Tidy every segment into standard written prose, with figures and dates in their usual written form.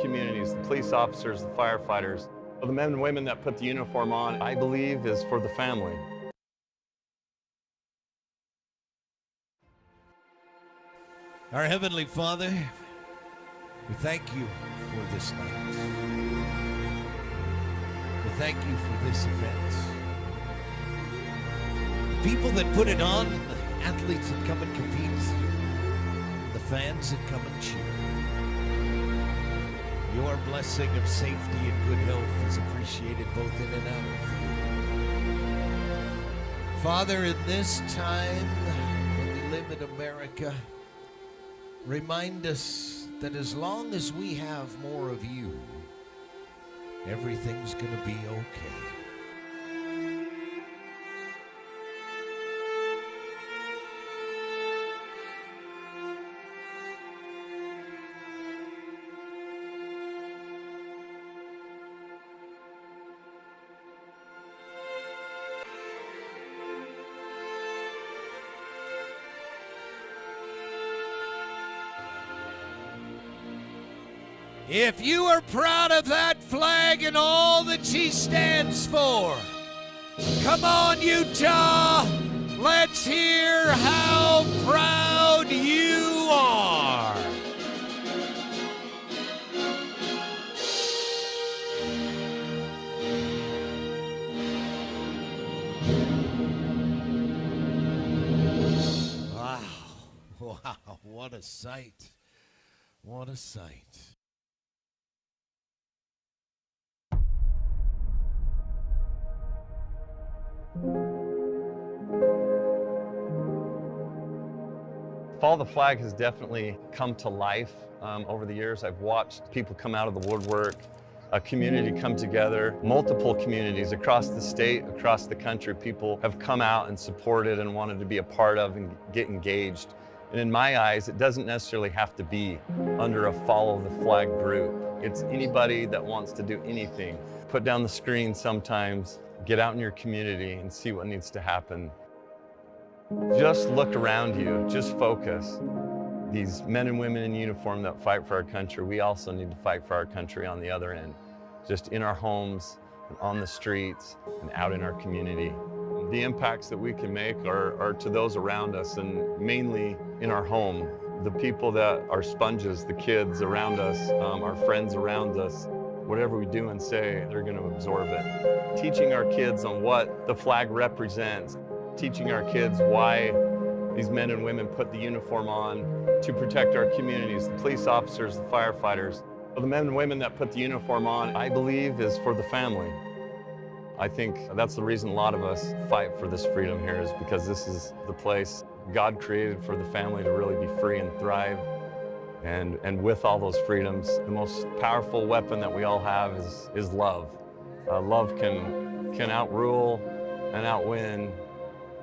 communities, the police officers, the firefighters, the men and women that put the uniform on, I believe is for the family. Our Heavenly Father, we thank you for this night. We thank you for this event. The people that put it on, the athletes that come and compete, the fans that come and cheer. Your blessing of safety and good health is appreciated both in and out. Father, in this time when we live in America, remind us that as long as we have more of you, everything's going to be okay. If you are proud of that flag and all that she stands for, come on, Utah, let's hear how proud you are. Wow, wow, what a sight, what a sight. Follow the Flag has definitely come to life over the years. I've watched people come out of the woodwork, a community come together, multiple communities across the state, across the country. People have come out and supported and wanted to be a part of and get engaged. And in my eyes, it doesn't necessarily have to be under a Follow the Flag group. It's anybody that wants to do anything. Put down the screen sometimes, get out in your community and see what needs to happen. Just look around you, just focus. These men and women in uniform that fight for our country, we also need to fight for our country on the other end. Just in our homes, and on the streets, and out in our community. The impacts that we can make are to those around us, and mainly in our home. The people that are sponges, the kids around us, our friends around us, whatever we do and say, they're going to absorb it. Teaching our kids on what the flag represents, teaching our kids why these men and women put the uniform on to protect our communities, the police officers, the firefighters. The men and women that put the uniform on, I believe, is for the family. I think that's the reason a lot of us fight for this freedom here, is because this is the place God created for the family to really be free and thrive. And with all those freedoms, the most powerful weapon that we all have is love. Love can outrule and outwin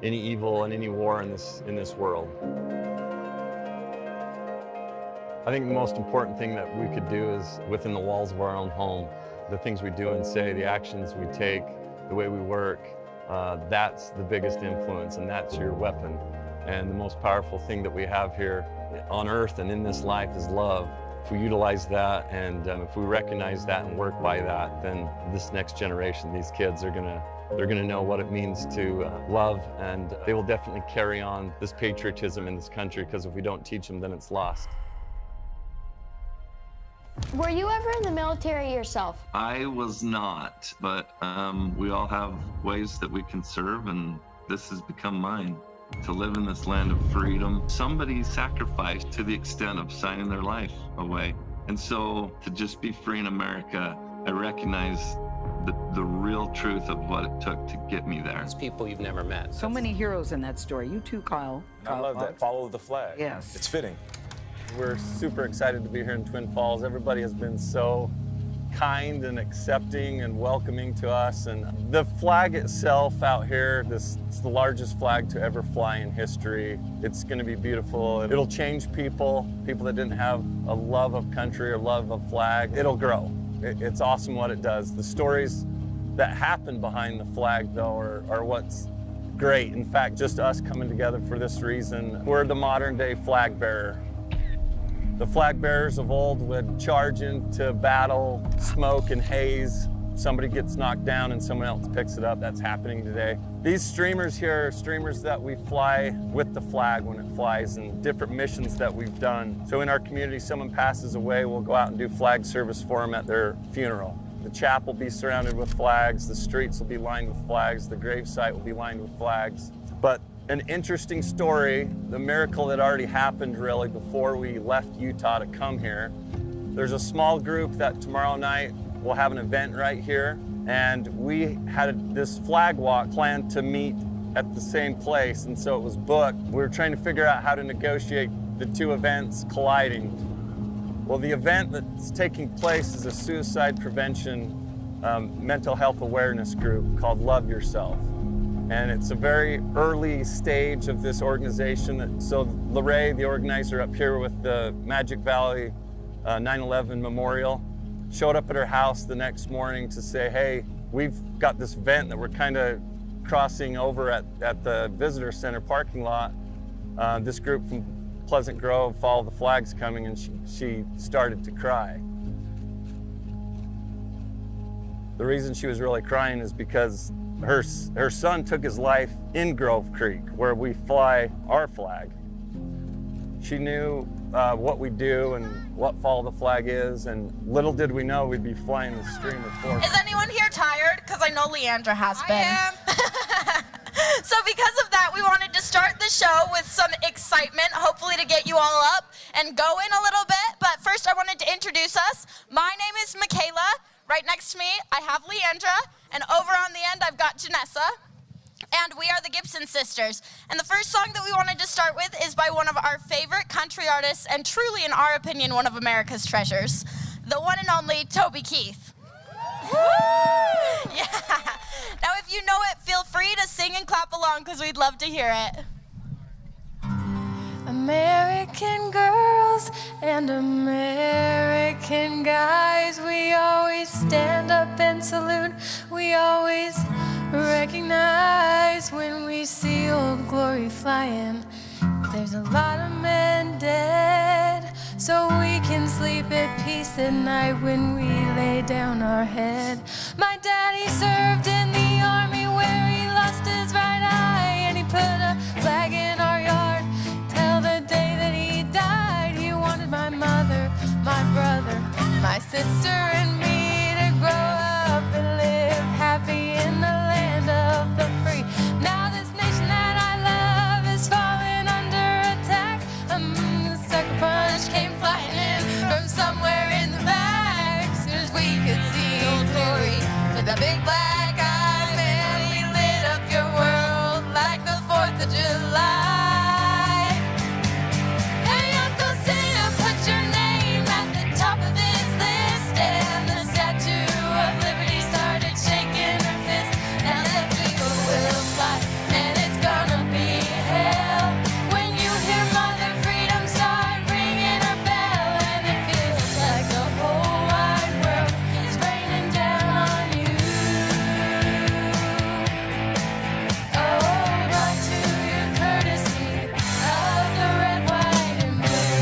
any evil and any war in this world. I think the most important thing that we could do is within the walls of our own home, the things we do and say, the actions we take, the way we work, that's the biggest influence, and that's your weapon. And the most powerful thing that we have here on earth and in this life is love. If we utilize that and if we recognize that and work by that, then this next generation, these kids they're gonna know what it means to love, and they will definitely carry on this patriotism in this country, because if we don't teach them, then it's lost. Were you ever in the military yourself? I was not, but we all have ways that we can serve, and this has become mine. To live in this land of freedom, somebody sacrificed to the extent of signing their life away. And so to just be free in America, I recognize the real truth of what it took to get me there. It's people you've never met. So many heroes in that story. You too, Kyle. I love that. Follow the flag. Yes. It's fitting. We're super excited to be here in Twin Falls. Everybody has been so kind and accepting and welcoming to us. And the flag itself out here, it's the largest flag to ever fly in history. It's going to be beautiful. It'll change people that didn't have a love of country or love of flag. It'll grow. It's awesome what it does. The stories that happen behind the flag, though, are what's great. In fact, just us coming together for this reason, we're the modern day flag bearer. The flag bearers of old would charge into battle, smoke and haze. Somebody gets knocked down and someone else picks it up. That's happening today. These streamers here are streamers that we fly with the flag when it flies, and different missions that we've done. So in our community, someone passes away, we'll go out and do flag service for them at their funeral. The chapel will be surrounded with flags, the streets will be lined with flags, the gravesite will be lined with flags. But an interesting story, the miracle that already happened really before we left Utah to come here. There's a small group that tomorrow night will have an event right here, and we had this flag walk planned to meet at the same place, and so it was booked. We were trying to figure out how to negotiate the two events colliding. Well, the event that's taking place is a suicide prevention mental health awareness group called Love Yourself. And it's a very early stage of this organization. So Lorraine, the organizer up here with the Magic Valley 9/11 Memorial, showed up at her house the next morning to say, hey, we've got this event that we're kind of crossing over at the visitor center parking lot. This group from Pleasant Grove, Follow the Flag's coming, and she started to cry. The reason she was really crying is because her son took his life in Grove Creek, where we fly our flag. She knew what we do and what Follow the Flag is, and little did we know we'd be flying the stream of force. Is anyone here tired? Because I know Leandra has been. I am. So because of that, we wanted to start the show with some excitement, hopefully to get you all up and going a little bit. But first, I wanted to introduce us. My name is Michaela. Right next to me, I have Leandra. And over on the end, I've got Janessa. And we are the Gibson Sisters. And the first song that we wanted to start with is by one of our favorite country artists, and truly, in our opinion, one of America's treasures, the one and only Toby Keith. Yeah. Now, if you know it, feel free to sing and clap along, because we'd love to hear it. American girls and American guys, we always stand up and salute. We always recognize when we see Old Glory flying. There's a lot of men dead, so we can sleep at peace at night when we lay down our head. My daddy served in the army where he lost his right eye, and he put a flag in our yard till the day that he died. He wanted my mother, my brother, my sister, and me to grow up and live happy in the land of the free. Now this nation that I love is falling under attack. The sucker punch came flying in from somewhere in the back. Soon as we could see Old Glory with a big black eye, man, we lit up your world like the 4th of July. Hey, Uncle Santa, put your name at the top of this list, and the Statue of Liberty started shaking her fist. Now that eagle will fly, and it's gonna be hell when you hear Mother Freedom start ringing her bell, and it feels like the whole wide world is raining down on you. Oh, but to your courtesy of the red, white, and blue.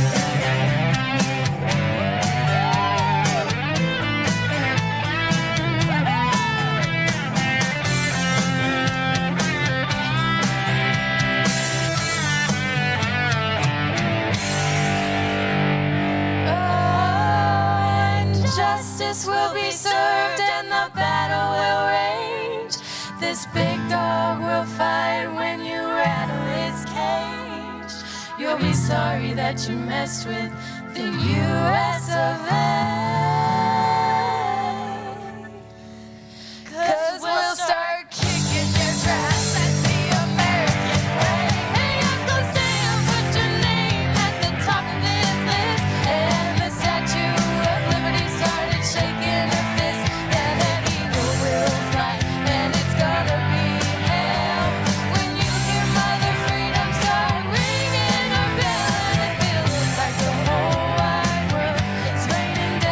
And justice will be served and the battle will rage. This big dog will fight when you rattle its cage. You'll be sorry that you messed with the US of A. 'Cause we'll start kicking your grass at the American way. Hey, Uncle Sam, put your name at the top of this list, and the Statue of Liberty started shaking her fist. Yeah, that eagle will fly, and it's gonna be hell when you hear Mother Freedom start ringing her bell, and it feels like the whole wide world is raining down.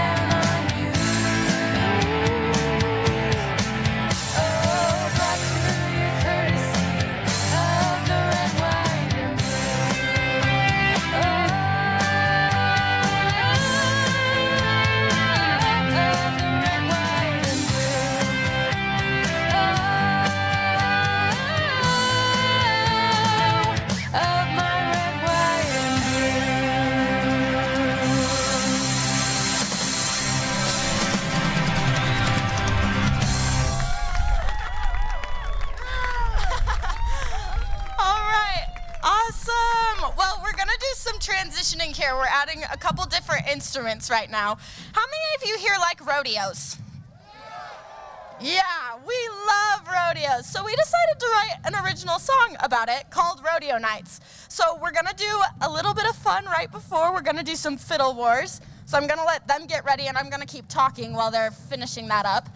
instruments right now. How many of you here like rodeos? Yeah, we love rodeos. So we decided to write an original song about it called Rodeo Nights. So we're gonna do a little bit of fun right before. We're gonna do some fiddle wars. So I'm gonna let them get ready and I'm gonna keep talking while they're finishing that up.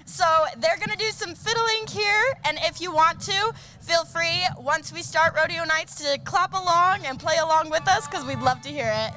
So they're gonna do some fiddling here, and if you want to, feel free once we start Rodeo Nights to clap along and play along with us, because we'd love to hear it.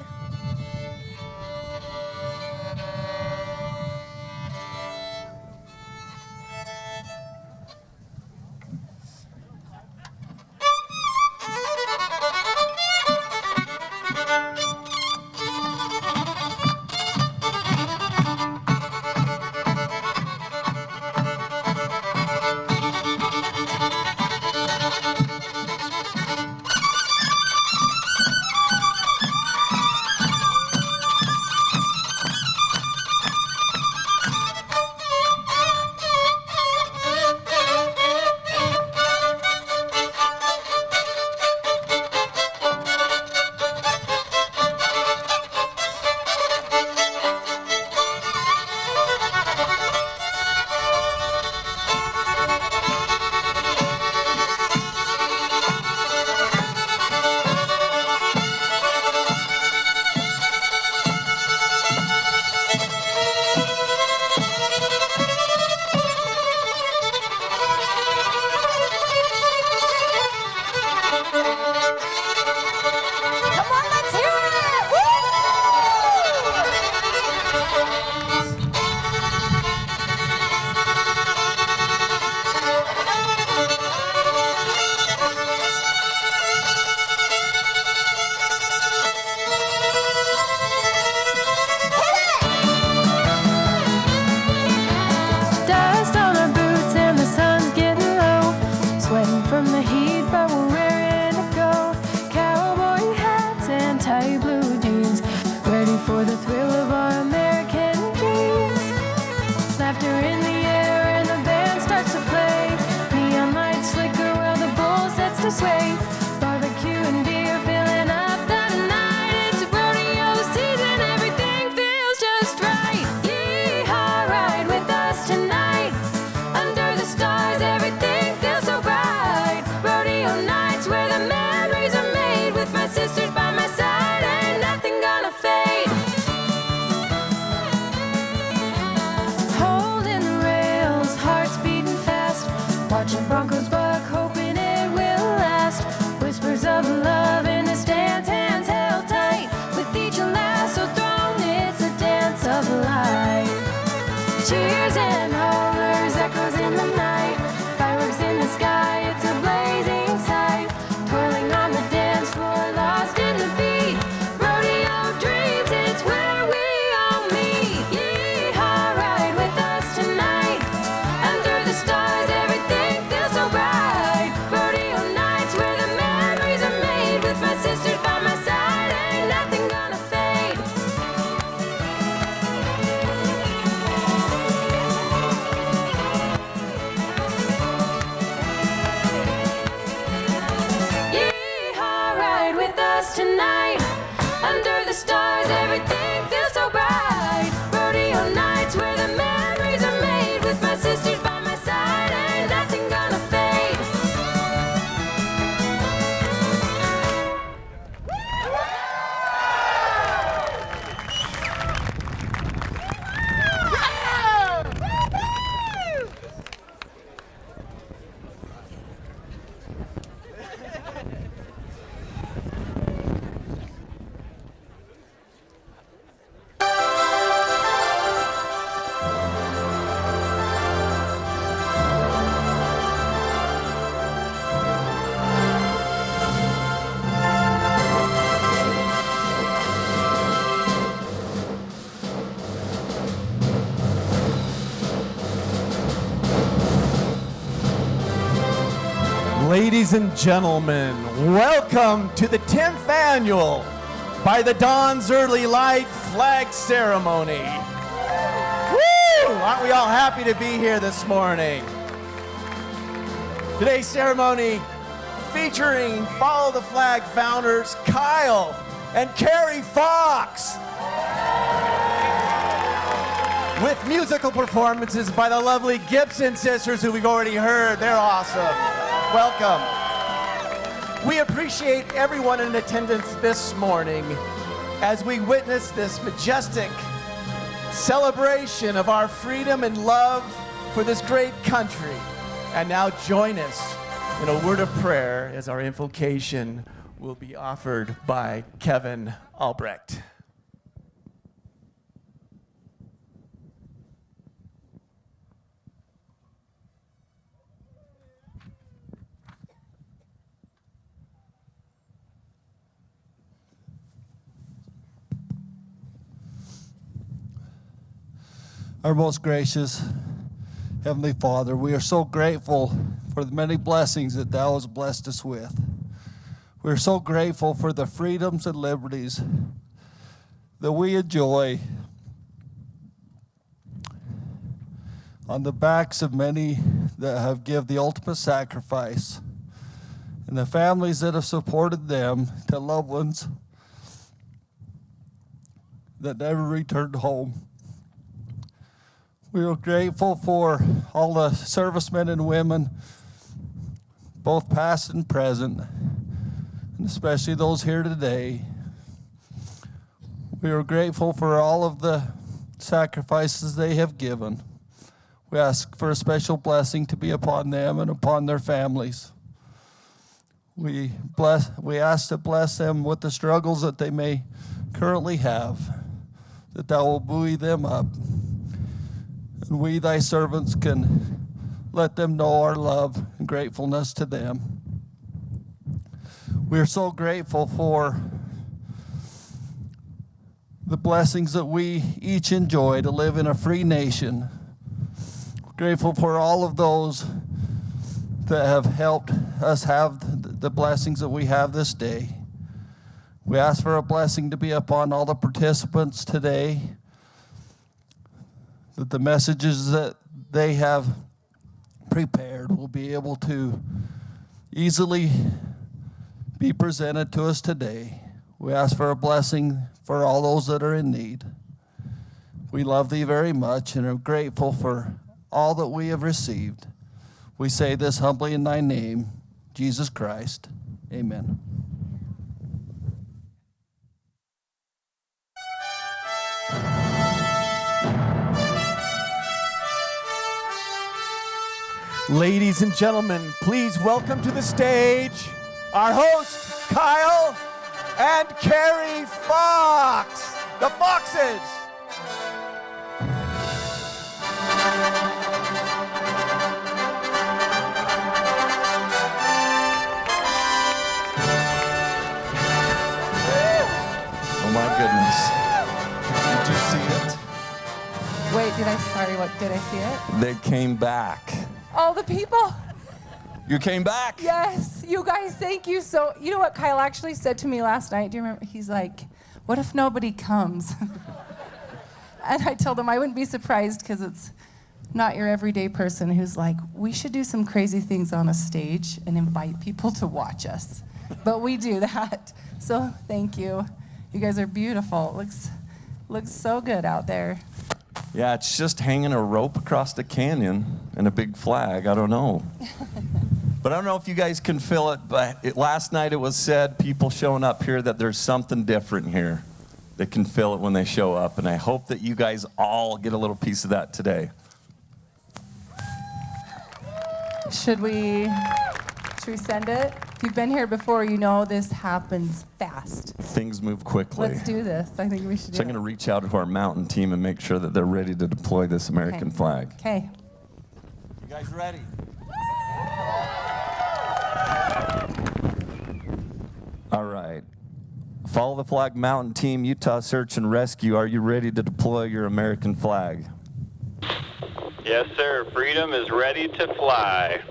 Ladies and gentlemen, welcome to the 10th annual By the Dawn's Early Light Flag Ceremony. Woo! Aren't we all happy to be here this morning? Today's ceremony featuring Follow the Flag founders Kyle and Carrie Fox. With musical performances by the lovely Gibson sisters who we've already heard. They're awesome. Welcome. We appreciate everyone in attendance this morning as we witness this majestic celebration of our freedom and love for this great country. And now join us in a word of prayer as our invocation will be offered by Kevin Albrecht. Our most gracious Heavenly Father, we are so grateful for the many blessings that Thou hast blessed us with. We are so grateful for the freedoms and liberties that we enjoy on the backs of many that have given the ultimate sacrifice, and the families that have supported them, the loved ones that never returned home. We are grateful for all the servicemen and women, both past and present, and especially those here today. We are grateful for all of the sacrifices they have given. We ask for a special blessing to be upon them and upon their families. We ask to bless them with the struggles that they may currently have, that Thou will buoy them up. And we, Thy servants, can let them know our love and gratefulness to them. We are so grateful for the blessings that we each enjoy to live in a free nation. We're grateful for all of those that have helped us have the blessings that we have this day. We ask for a blessing to be upon all the participants today, that the messages that they have prepared will be able to easily be presented to us today. We ask for a blessing for all those that are in need. We love Thee very much and are grateful for all that we have received. We say this humbly in Thy name, Jesus Christ. Amen. Ladies and gentlemen, please welcome to the stage our hosts, Kyle and Carrie Fox, the Foxes. Oh my goodness. Did you see it? Wait, did I see it? They came back. All the people? You came back? Yes, you guys, thank you. So, you know what Kyle actually said to me last night? Do you remember? He's like, what if nobody comes? And I told him I wouldn't be surprised because it's not your everyday person who's like, we should do some crazy things on a stage and invite people to watch us. But we do that. So thank you. You guys are beautiful. It looks so good out there. Yeah, it's just hanging a rope across the canyon and a big flag. I don't know. But I don't know if you guys can feel it, but last night it was said, people showing up here, that there's something different here. They can feel it when they show up, and I hope that you guys all get a little piece of that today. Should we send it? If you've been here before, you know this happens fast. Things move quickly. Let's do this. I think we should do it. So I'm going to reach out to our mountain team and make sure that they're ready to deploy this American flag. Okay. You guys ready? All right. Follow the Flag Mountain Team, Utah Search and Rescue. Are you ready to deploy your American flag? Yes, sir. Freedom is ready to fly.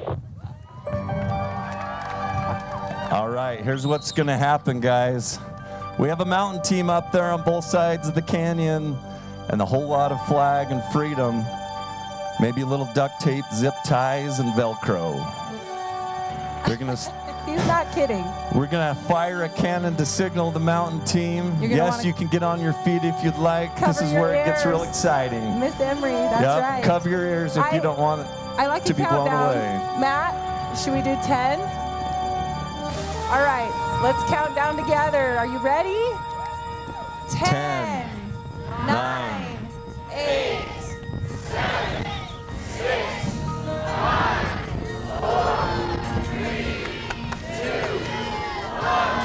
All right, here's what's going to happen, guys. We have a mountain team up there on both sides of the canyon and a whole lot of flag and freedom. Maybe a little duct tape, zip ties, and Velcro. He's not kidding. We're going to fire a cannon to signal the mountain team. Yes, you can get on your feet if you'd like. This is where it gets real exciting. Miss Emery, that's right. Cover your ears if you don't want it I like to be blown down. away. Matt, should we do 10? All right, let's count down together. Are you ready? 10, 9, 8, 7, 6, 5, 4, 3, 2, 1.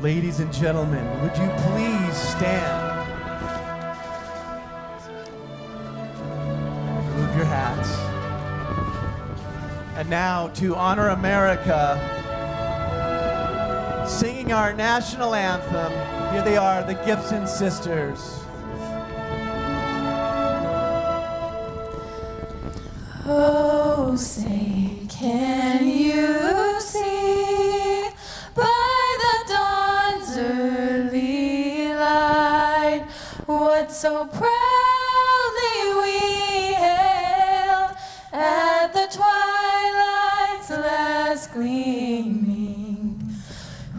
Ladies and gentlemen, would you please stand? Remove your hats. And now, to honor America, singing our national anthem, here they are, the Gibson Sisters. Oh, say, can you see by the dawn's early light what so proudly we hailed at the twilight's last gleaming,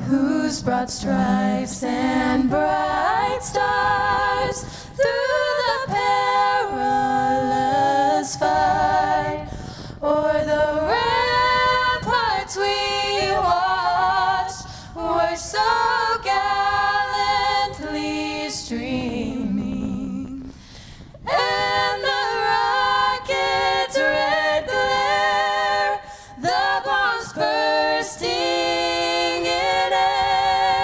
whose broad stripes and bright stars through the perilous fight o'er the ramparts we watched were so gallantly streaming, and the rocket's red glare, the bombs bursting in air,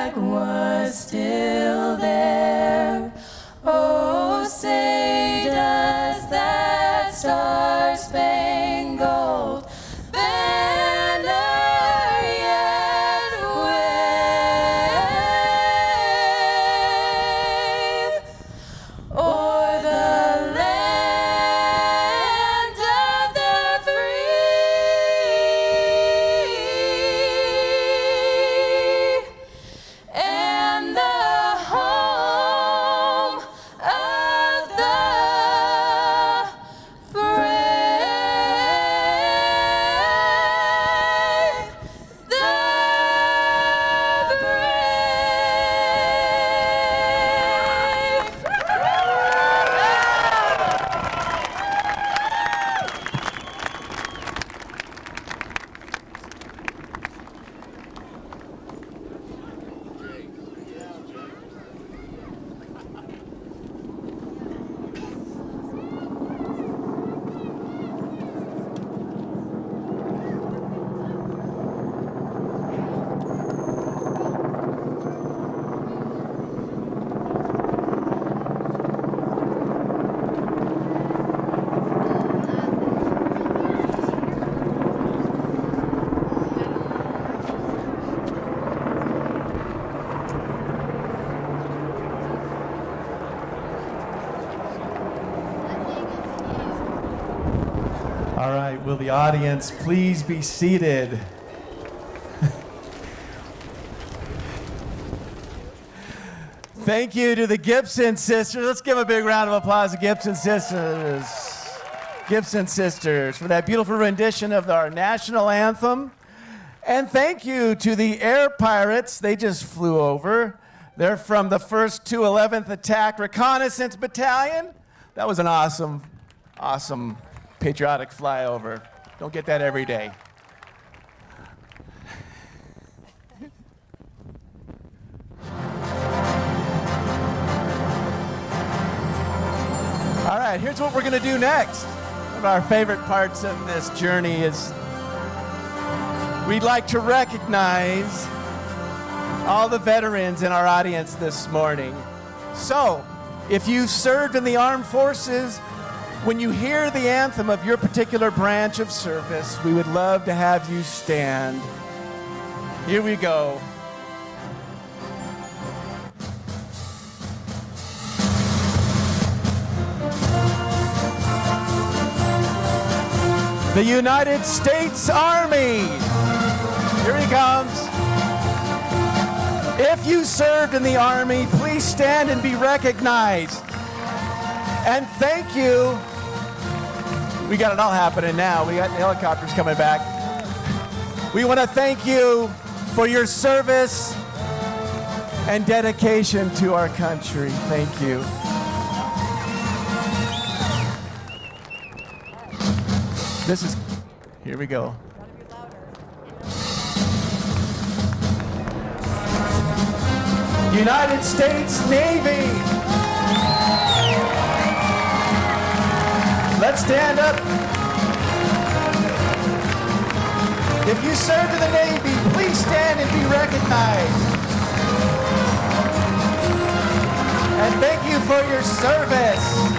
flag was still there. Oh, say does that star-spangled banner yet wave o'er the land of the free and the home of the brave, the All right, will the audience please be seated? Thank you to the Gibson sisters. Let's give a big round of applause to Gibson sisters. Gibson sisters for that beautiful rendition of our national anthem. And thank you to the Air Pirates. They just flew over. They're from the 1st 211th Attack Reconnaissance Battalion. That was an awesome, awesome patriotic flyover. Don't get that every day. All right, here's what we're going to do next. One of our favorite parts of this journey is we'd like to recognize all the veterans in our audience this morning. So, if you served in the armed forces, when you hear the anthem of your particular branch of service, we would love to have you stand. Here we go. The United States Army. Here he comes. If you served in the Army, please stand and be recognized. And thank you. We got it all happening now. We got the helicopters coming back. We want to thank you for your service and dedication to our country. Thank you. Here we go. United States Navy. Let's stand up. If you served in the Navy, please stand and be recognized. And thank you for your service.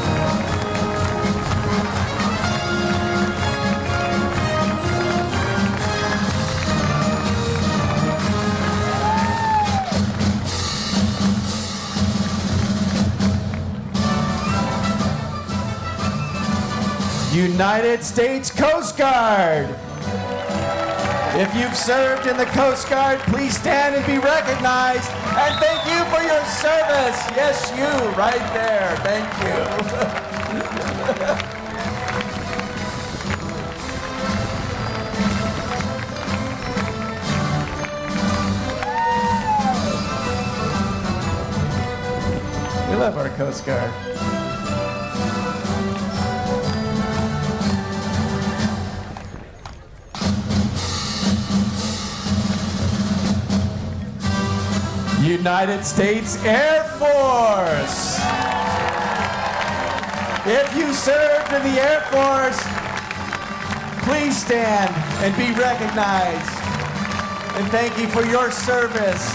United States Coast Guard. If you've served in the Coast Guard, please stand and be recognized. And thank you for your service. Yes, you, right there. Thank you. We love our Coast Guard. United States Air Force. If you served in the Air Force, please stand and be recognized. And thank you for your service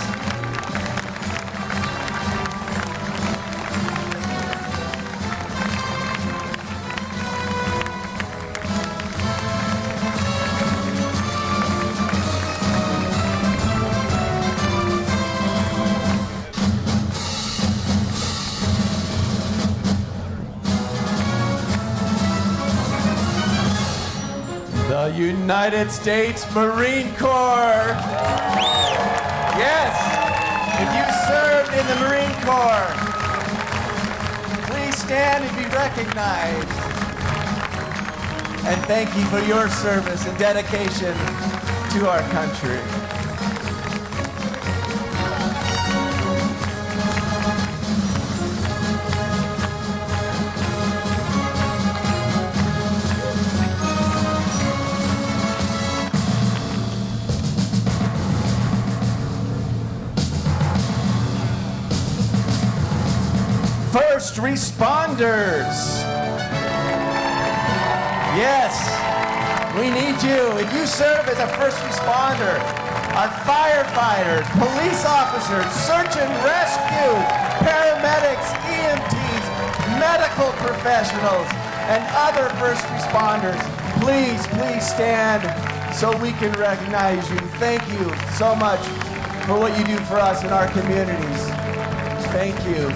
the United States Marine Corps. Yes, if you served in the Marine Corps, please stand and be recognized. And thank you for your service and dedication to our country. First responders. Yes, we need you. If you serve as a first responder, our firefighters, police officers, search and rescue, paramedics, EMTs, medical professionals, and other first responders, please stand so we can recognize you. Thank you so much for what you do for us in our communities. Thank you.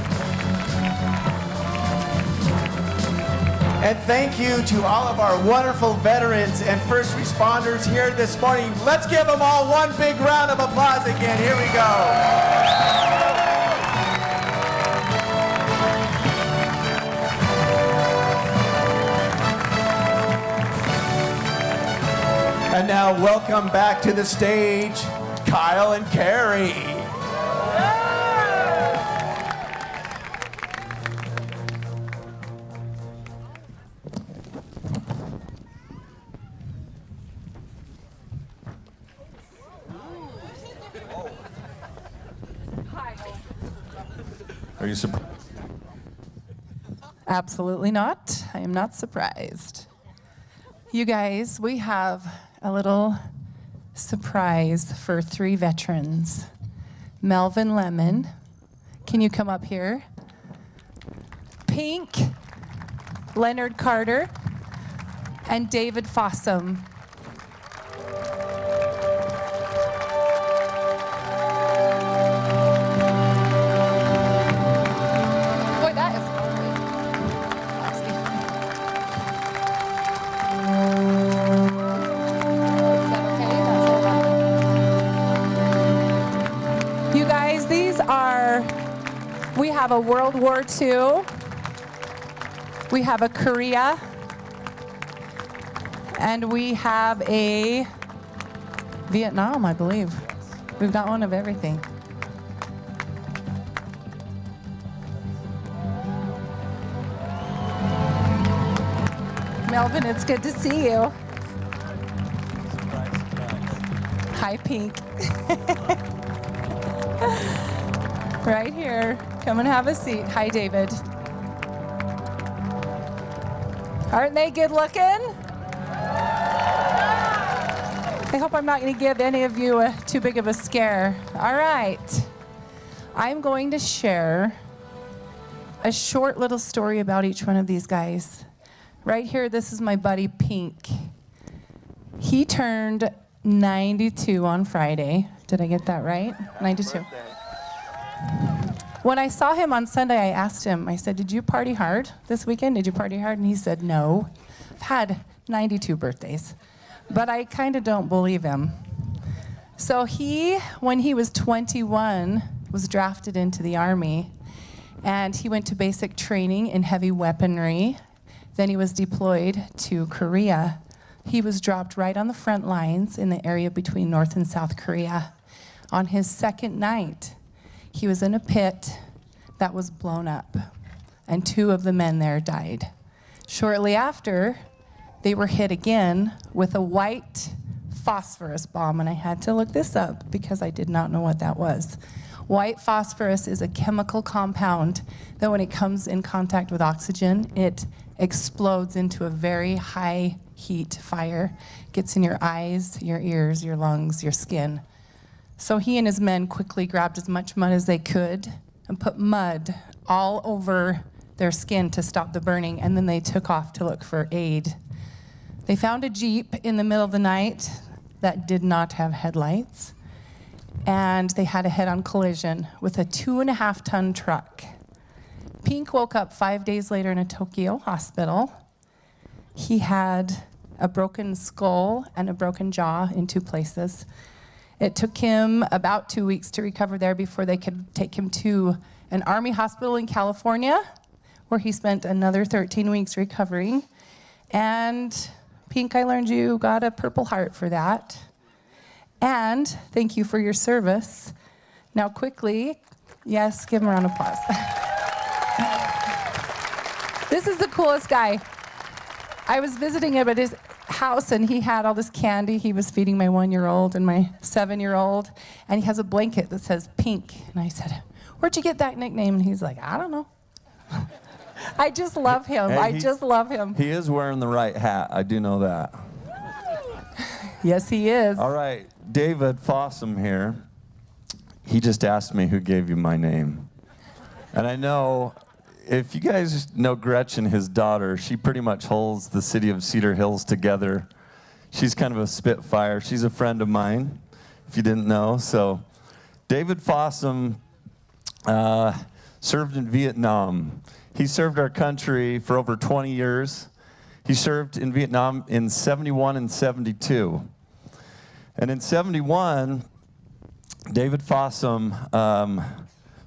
And thank you to all of our wonderful veterans and first responders here this morning. Let's give them all one big round of applause again. Here we go. And now welcome back to the stage, Kyle and Carrie. Are you surprised? Absolutely not. I am not surprised. You guys, we have a little surprise for 3 veterans. Melvin Lemon, can you come up here? Pink, Leonard Carter, and David Fossum. We have a World War II, we have a Korea, and we have a Vietnam, I believe. We've got one of everything. Melvin, it's good to see you. Hi, Pink. Right here. Come and have a seat. Hi, David. Aren't they good looking? I hope I'm not going to give any of you too big of a scare. All right. I'm going to share a short little story about each one of these guys. Right here, this is my buddy Pink. He turned 92 on Friday. Did I get that right? 92. When I saw him on Sunday, I asked him, I said, did you party hard this weekend? Did you party hard? And he said, no. I've had 92 birthdays, but I kind of don't believe him. So he, when he was 21, was drafted into the Army, and he went to basic training in heavy weaponry. Then he was deployed to Korea. He was dropped right on the front lines in the area between North and South Korea. On his second night, he was in a pit that was blown up, and 2 of the men there died. Shortly after, they were hit again with a white phosphorus bomb, and I had to look this up because I did not know what that was. White phosphorus is a chemical compound that when it comes in contact with oxygen, it explodes into a very high heat fire, gets in your eyes, your ears, your lungs, your skin. So he and his men quickly grabbed as much mud as they could and put mud all over their skin to stop the burning, and then they took off to look for aid. They found a Jeep in the middle of the night that did not have headlights, and they had a head-on collision with a 2.5-ton truck. Pink woke up 5 days later in a Tokyo hospital. He had a broken skull and a broken jaw in 2 places. It took him about 2 weeks to recover there before they could take him to an Army hospital in California, where he spent another 13 weeks recovering. And Pink, I learned you got a Purple Heart for that. And thank you for your service. Now quickly, yes, give him a round of applause. This is the coolest guy. I was visiting him at his house, and he had all this candy. He was feeding my 1-year-old and my 7-year-old, and he has a blanket that says Pink. And I said, "Where'd you get that nickname?" And he's like, "I don't know." I just love him. Hey, I just love him. He is wearing the right hat. I do know that. Yes, he is. All right, David Fossum here. He just asked me who gave you my name. And I know, if you guys know Gretchen, his daughter, she pretty much holds the city of Cedar Hills together. She's kind of a spitfire. She's a friend of mine, if you didn't know. So David Fossum served in Vietnam. He served our country for over 20 years. He served in Vietnam in 71 and 72. And in 71, David Fossum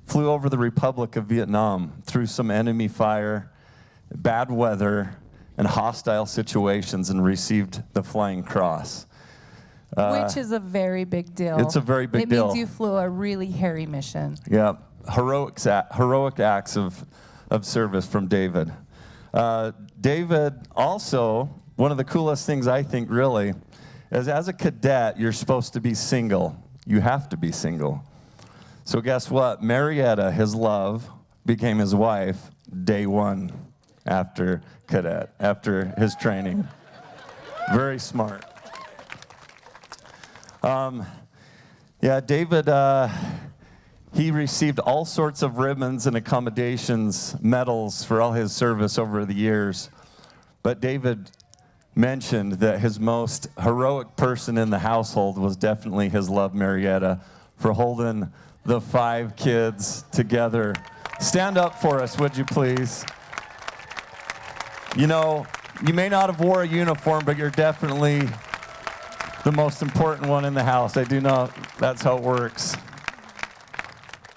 flew over the Republic of Vietnam through some enemy fire, bad weather, and hostile situations, and received the Flying Cross. Which is a very big deal. It's a very big deal. It means you flew a really hairy mission. Yeah, heroic acts of service from David. David also, one of the coolest things I think really, is as a cadet, you're supposed to be single. You have to be single. So guess what? Marietta, his love, became his wife day 1 after cadet, after his training. Very smart. Yeah, David, he received all sorts of ribbons and accommodations, medals for all his service over the years. But David mentioned that his most heroic person in the household was definitely his love, Marietta, for holding the 5 kids together. Stand up for us, would you please? You know, you may not have wore a uniform, but you're definitely the most important one in the house. I do know that's how it works.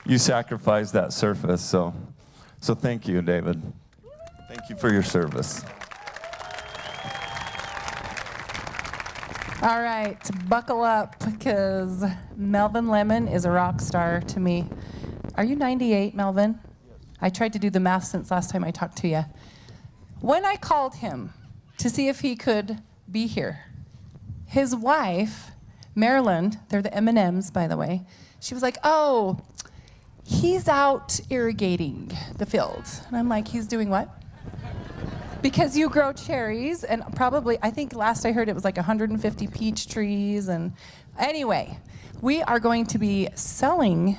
You sacrificed that service, so thank you, David. Thank you for your service. All right, buckle up, because Melvin Lemon is a rock star to me. Are you 98, Melvin? I tried to do the math since last time I talked to you. When I called him to see if he could be here, his wife, Marilyn, they're the M&Ms, by the way, she was like, "Oh, he's out irrigating the fields." And I'm like, "He's doing what?" Because you grow cherries, and probably, I think last I heard it was like 150 peach trees. And anyway, we are going to be selling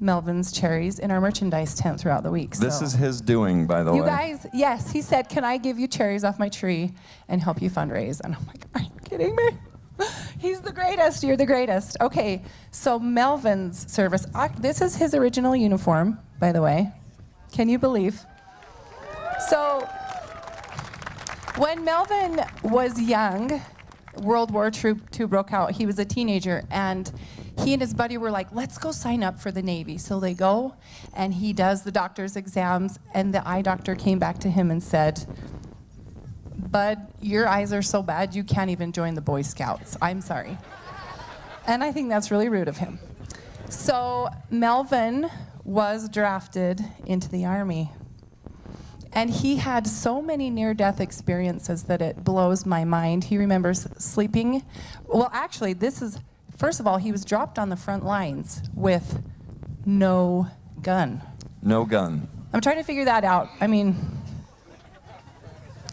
Melvin's cherries in our merchandise tent throughout the week. This is his doing, by the way. You guys, yes, he said, "Can I give you cherries off my tree and help you fundraise?" And I'm like, "Are you kidding me?" He's the greatest. You're the greatest. Okay, so Melvin's service. This is his original uniform, by the way. Can you believe? So when Melvin was young, World War II broke out. He was a teenager, and he and his buddy were like, "Let's go sign up for the Navy." So they go, and he does the doctor's exams, and the eye doctor came back to him and said, "Bud, your eyes are so bad you can't even join the Boy Scouts. I'm sorry." And I think that's really rude of him. So Melvin was drafted into the Army. And he had so many near-death experiences that it blows my mind. He remembers sleeping. Well, actually, first of all, he was dropped on the front lines with no gun. No gun. I'm trying to figure that out. I mean,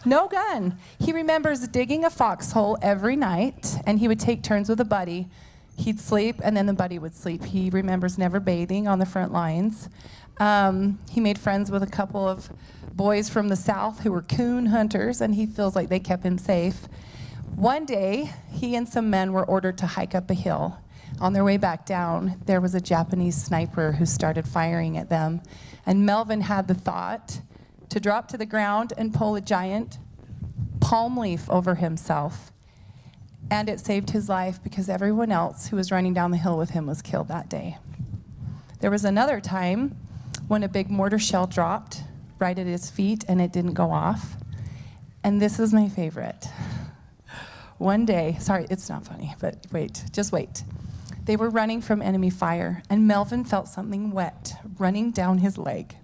no gun. He remembers digging a foxhole every night, and he would take turns with a buddy. He'd sleep, and then the buddy would sleep. He remembers never bathing on the front lines. He made friends with a couple of boys from the South who were coon hunters, and he feels like they kept him safe. One day, he and some men were ordered to hike up a hill. On their way back down, there was a Japanese sniper who started firing at them, and Melvin had the thought to drop to the ground and pull a giant palm leaf over himself. And it saved his life because everyone else who was running down the hill with him was killed that day. There was another time when a big mortar shell dropped right at his feet and it didn't go off. And this is my favorite. One day, sorry, it's not funny, but wait, just wait. They were running from enemy fire, and Melvin felt something wet running down his leg.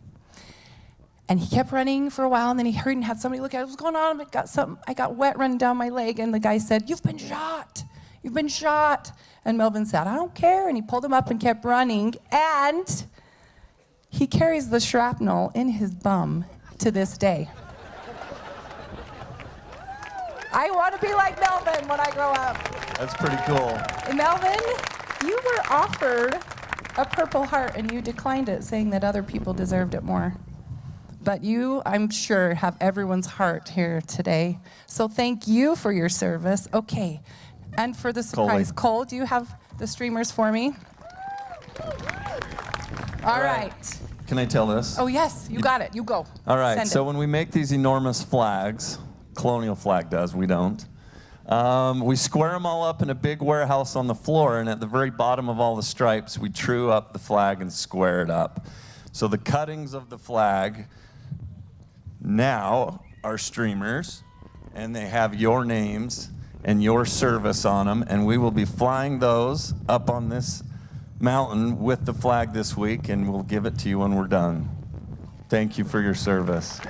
And he kept running for a while, and then he heard and had somebody look at it. What's going on? I got wet running down my leg. And the guy said, "You've been shot. You've been shot." And Melvin said, "I don't care." And he pulled him up and kept running. And he carries the shrapnel in his bum to this day. I want to be like Melvin when I grow up. That's pretty cool. Melvin, you were offered a Purple Heart, and you declined it, saying that other people deserved it more. But you, I'm sure, have everyone's heart here today. So thank you for your service. Okay, and for the surprise, Cole, do you have the streamers for me? All right. Can I tell this? Oh, yes, you got it. You go. All right, Send so it. when we make these enormous flags, Colonial flag does, we don't. We square them all up in a big warehouse on the floor, and at the very bottom of all the stripes, we true up the flag and square it up. So the cuttings of the flag now are streamers, and they have your names and your service on them, and we will be flying those up on this mountain with the flag this week, and we'll give it to you when we're done. Thank you for your service.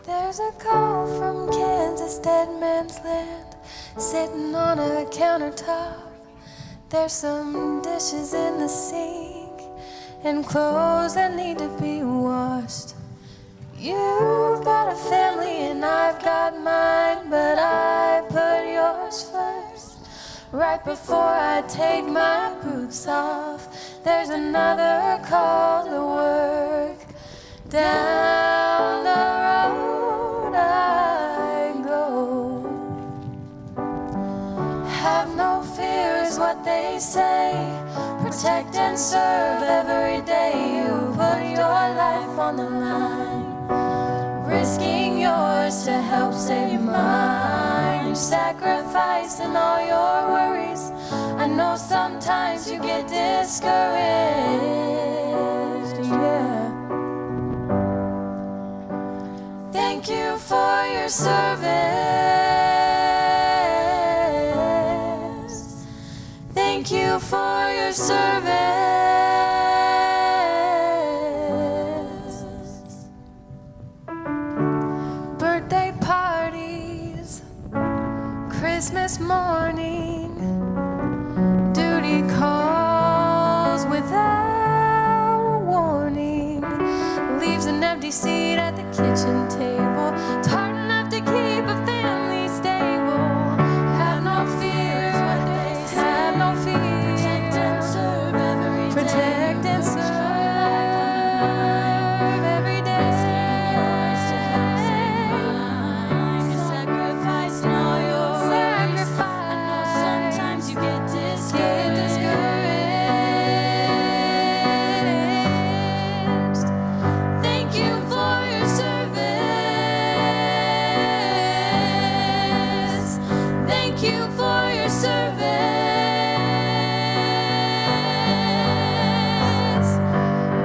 There's a call from Kansas, dead man's land, sitting on a countertop. There's some dishes in the sink and clothes that need to be washed. You've got a family and I've got mine, but I put yours first. Right before I take my boots off, there's another call to work. Down the road I go. Have no fear is what they say. Protect and serve every day. You put your life on the line, risking yours to help save mine. You're sacrificing all your worries. I know sometimes you get discouraged, yeah. Thank you for your service. Thank you for your service. Birthday parties, Christmas morning, duty calls without a warning, leaves an empty seat at the kitchen table. It's hard enough to keep a family stable. Have no fear is what they say. Have no fear. Protect and serve every day. Protect and serve. you for your service.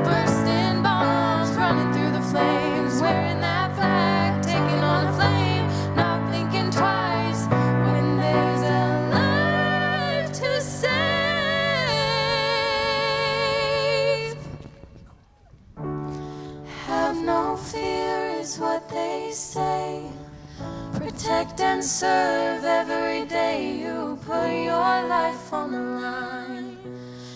Bursting bombs, running through the flames, wearing that flag, taking on a flame, not thinking twice when there's a life to save. Have no fear is what they say. Protect and serve every day. You put your life on the line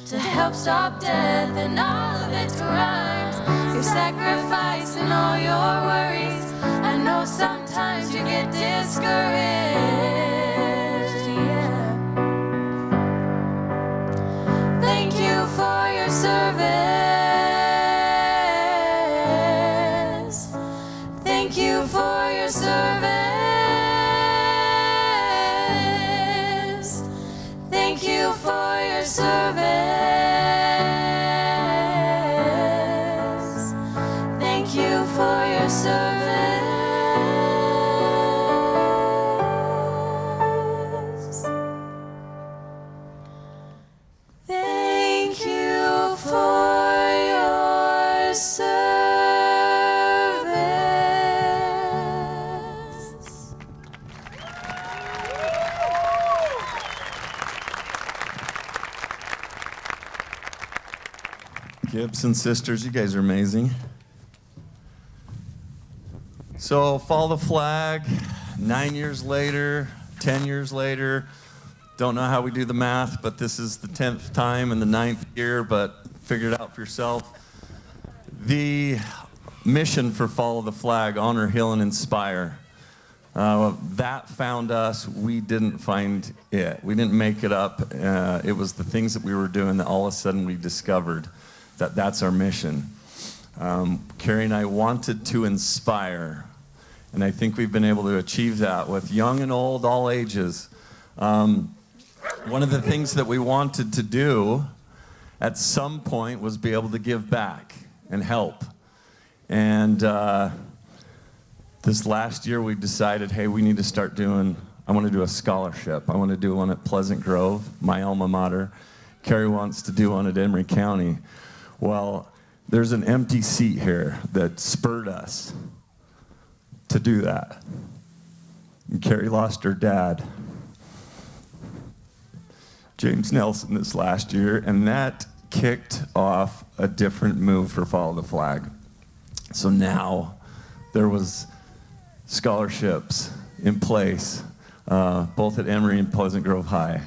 to help stop death and all of its crimes. You're sacrificing all your worries. I know sometimes you get discouraged, yeah. Thank you for your service. Thank you for your service. Thank you for your service. Thank you for your service. Thank you for your service. Gibson sisters, you guys are amazing. So, follow the flag, 9 years later, 10 years later. Don't know how we do the math, but this is the 10th time in the 9th year, but figure it out for yourself. The mission for Follow the Flag, honor, heal, and inspire. That found us. We didn't find it. We didn't make it up. It was the things that we were doing that all of a sudden we discovered that that's our mission. Carrie and I wanted to inspire, and I think we've been able to achieve that with young and old, all ages. One of the things that we wanted to do at some point was be able to give back and help. And this last year we decided, hey, we need to start doing, I want to do a scholarship. I want to do one at Pleasant Grove, my alma mater. Carrie wants to do one at Emery County. Well, there's an empty seat here that spurred us to do that. And Carrie lost her dad, James Nelson, this last year, and that kicked off a different move for Follow the Flag. So now there was scholarships in place, both at Emory and Pleasant Grove High.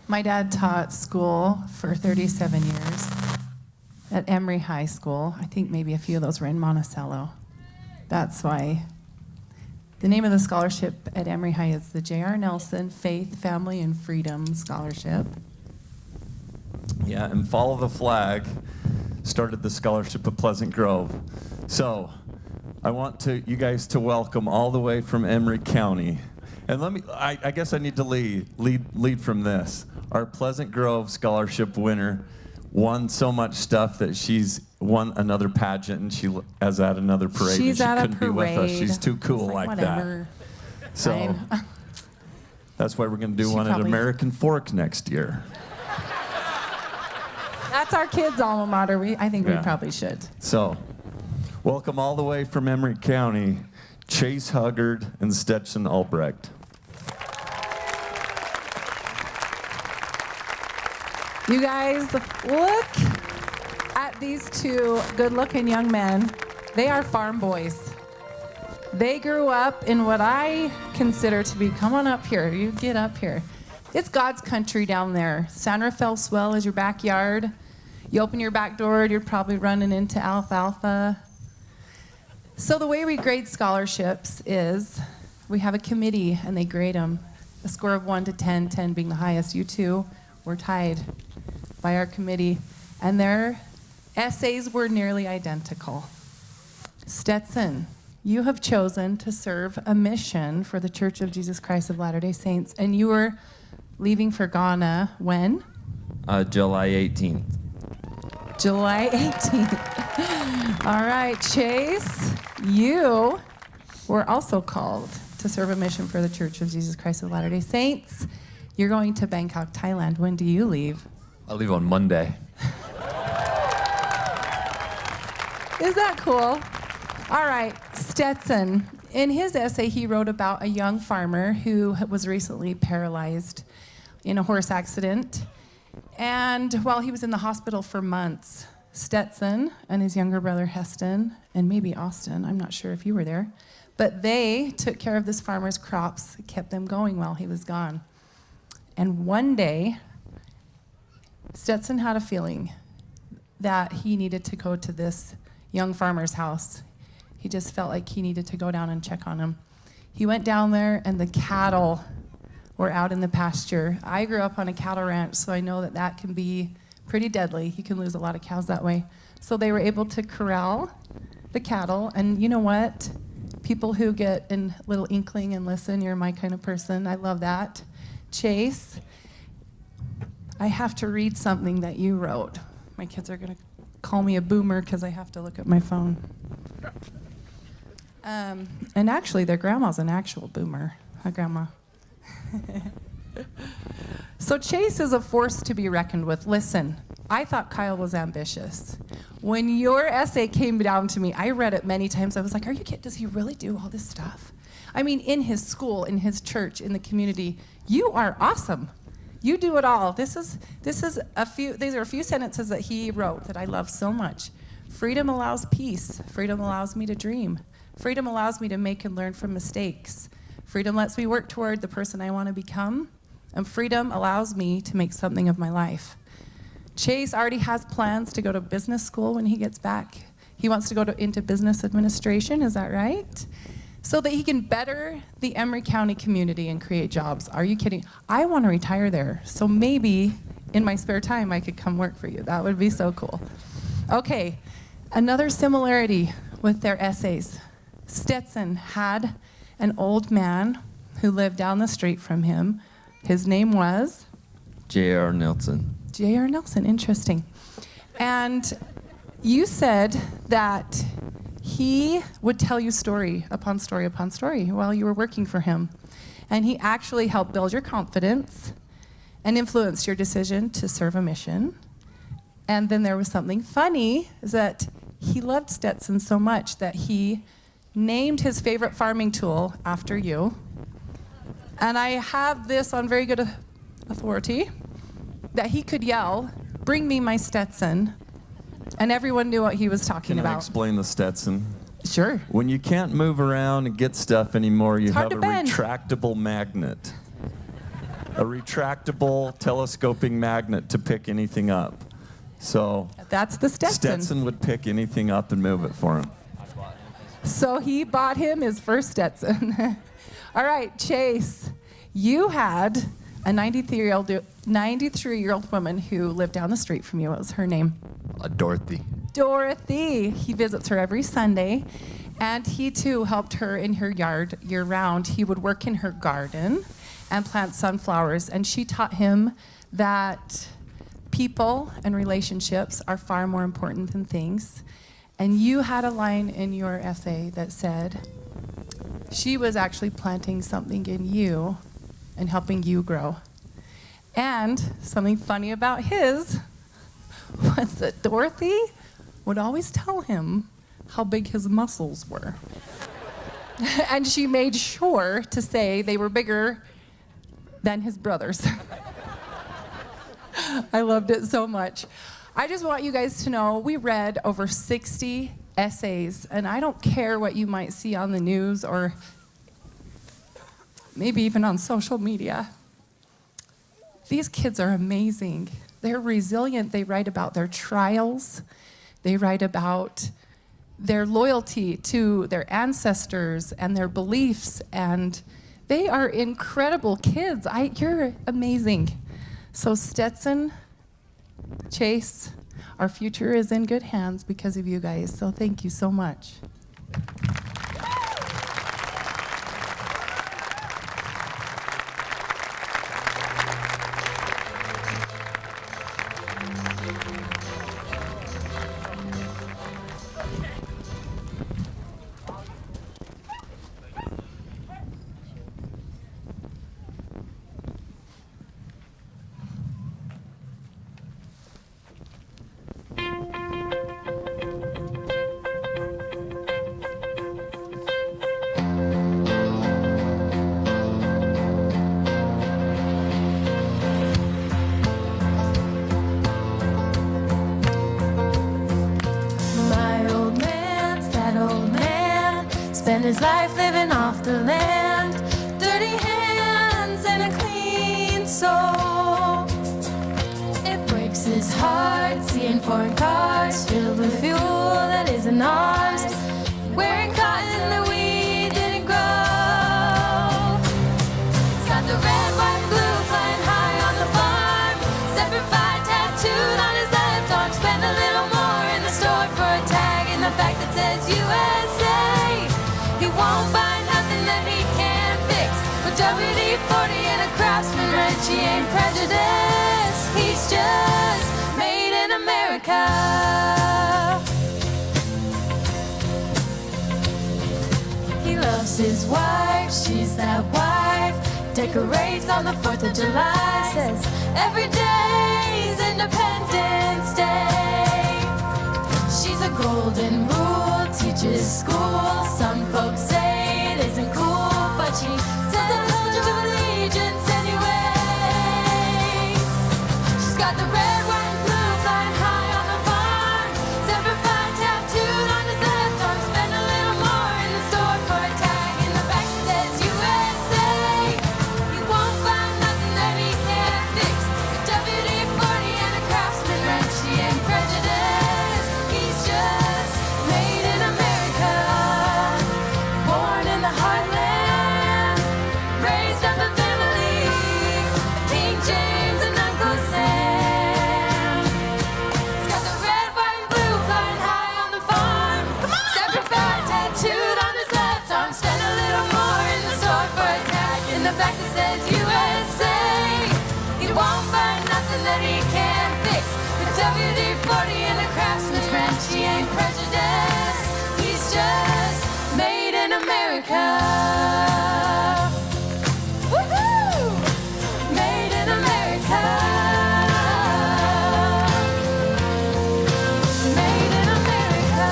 My dad taught school for 37 years at Emory High School. I think maybe a few of those were in Monticello. That's why the name of the scholarship at Emory High is the J.R. Nelson Faith, Family, and Freedom Scholarship. Yeah, and Follow the Flag started the scholarship at Pleasant Grove. So I want you guys to welcome all the way from Emery County. And I guess I need to lead from this. Our Pleasant Grove scholarship winner won so much stuff that she's won another pageant, and she is at another parade. She's and she at a couldn't be with us. parade. She's too cool like whatever. that. So that's why we're going to do one at American Fork next year. That's our kids' alma mater. I think we probably should. So, welcome all the way from Emery County, Chase Huggard and Stetson Albrecht. You guys, look at these two good-looking young men. They are farm boys. They grew up in what I consider to be, come on up here, you get up here. It's God's country down there. San Rafael Swell is your backyard. You open your back door, you're probably running into alfalfa. So the way we grade scholarships is we have a committee and they grade them. A score of 1 to 10, 10 being the highest. You two were tied by our committee, and their essays were nearly identical. Stetson, you have chosen to serve a mission for the Church of Jesus Christ of Latter-day Saints, and you were leaving for Ghana when? July 18th. July 18th. All right, Chase, you were also called to to serve a mission for the Church of Jesus Christ of Latter-day Saints. You're going to Bangkok, Thailand. When do you leave? I leave on Monday. Is that cool? All right, Stetson. In his essay, he wrote about a young farmer who was recently paralyzed in a horse accident. And while he was in the hospital for months, Stetson and his younger brother Heston, and maybe Austin, I'm not sure if you were there, but they took care of this farmer's crops, kept them going while he was gone. And one day, Stetson had a feeling that he needed to go to this young farmer's house. He just felt like he needed to go down and check on him. He went down there, and the cattle were out in the pasture. I grew up on a cattle ranch, so I know that that can be pretty deadly. You can lose a lot of cows that way. So they were able to corral the cattle, and you know what? People who get a little inkling and listen, you're my kind of person. I love that. Chase, I have to read something that you wrote. My kids are going to call me a boomer because I have to look at my phone. And actually, their grandma's an actual boomer. Hi, Grandma. So Chase is a force to be reckoned with. Listen, I thought Kyle was ambitious. When your essay came down to me, I read it many times. I was like, are you kidding? Does he really do all this stuff? I mean, in his school, in his church, in the community, you are awesome. You do it all. These are a few sentences that he wrote that I love so much. Freedom allows peace. Freedom allows me to dream. Freedom allows me to make and learn from mistakes. Freedom lets me work toward the person I want to become. And freedom allows me to make something of my life. Chase already has plans to go to business school when he gets back. He wants to go into business administration, is that right? So that he can better the Emery County community and create jobs. Are you kidding? I want to retire there, so maybe in my spare time I could come work for you. That would be so cool. Okay, another similarity with their essays. Stetson had an old man who lived down the street from him. His name was? J.R. Nelson. J.R. Nelson, interesting. And you said that he would tell you story upon story upon story while you were working for him. And he actually helped build your confidence and influenced your decision to serve a mission. And then there was something funny, is that he loved Stetson so much that he named his favorite farming tool after you. And I have this on very good authority, that he could yell, "Bring me my Stetson," and everyone knew what he was talking about. Can I explain the Stetson? Sure. When you can't move around and get stuff anymore, you have a bend. retractable magnet. A retractable telescoping magnet to pick anything up. So that's the Stetson. Stetson would pick anything up and move it for him. So he bought him his first Stetson. All right, Chase, you had a 93-year-old woman who lived down the street from you. What was her name? Dorothy. Dorothy. He visits her every Sunday, and he too helped her in her yard year-round. He would work in her garden and plant sunflowers, and she taught him that people and relationships are far more important than things. And you had a line in your essay that said, she was actually planting something in you and helping you grow. And something funny about his was that Dorothy would always tell him how big his muscles were. And she made sure to say they were bigger than his brothers. I loved it so much. I just want you guys to know we read over 60 essays, and I don't care what you might see on the news or maybe even on social media. These kids are amazing. They're resilient. They write about their trials. They write about their loyalty to their ancestors and their beliefs, and they are incredible kids. You're amazing. So Stetson, Chase, our future is in good hands because of you guys, so thank you so much. his life living off the land. Dirty hands and a clean soul. It breaks his heart seeing foreign cars filled with fuel that isn't ours. Wearing cotton that we didn't grow. He's got the red, white, and blue flying high on the farm. Semper Fi tattooed on his left arm. Spend a little more in the store for a tag and the fact that says USA. He won't buy nothing that he can't fix. With WD-40 and a Craftsman wrench, he ain't prejudiced. He's just made in America. He loves his wife, she's that wife. Decorates on the 4th of July. Says every day's Independence Day. She's a golden rule, teaches school. Some folks say it isn't cool, but she says a pledge of allegiance anyway. She's got the red, white, and blue flying high on the farm. Semper Fi tattooed on his left arm. Spend a little more in the store for a tag in the back that says USA. He won't buy nothing that he can't fix. With WD-40 and a Craftsman wrench, he ain't prejudiced. He's just made in America. Born in the heartland, raised up a family. King James and Uncle Sam. He's got the red, white, and blue flying high on the farm. Semper Fi tattooed on his left arm. Spend a little more in the store for a tag in the back that says USA. He won't buy nothing that he can't fix. With WD-40 and a Craftsman's wrench, he ain't prejudiced. He's just made in America. Woohoo! Made in America. Made in America.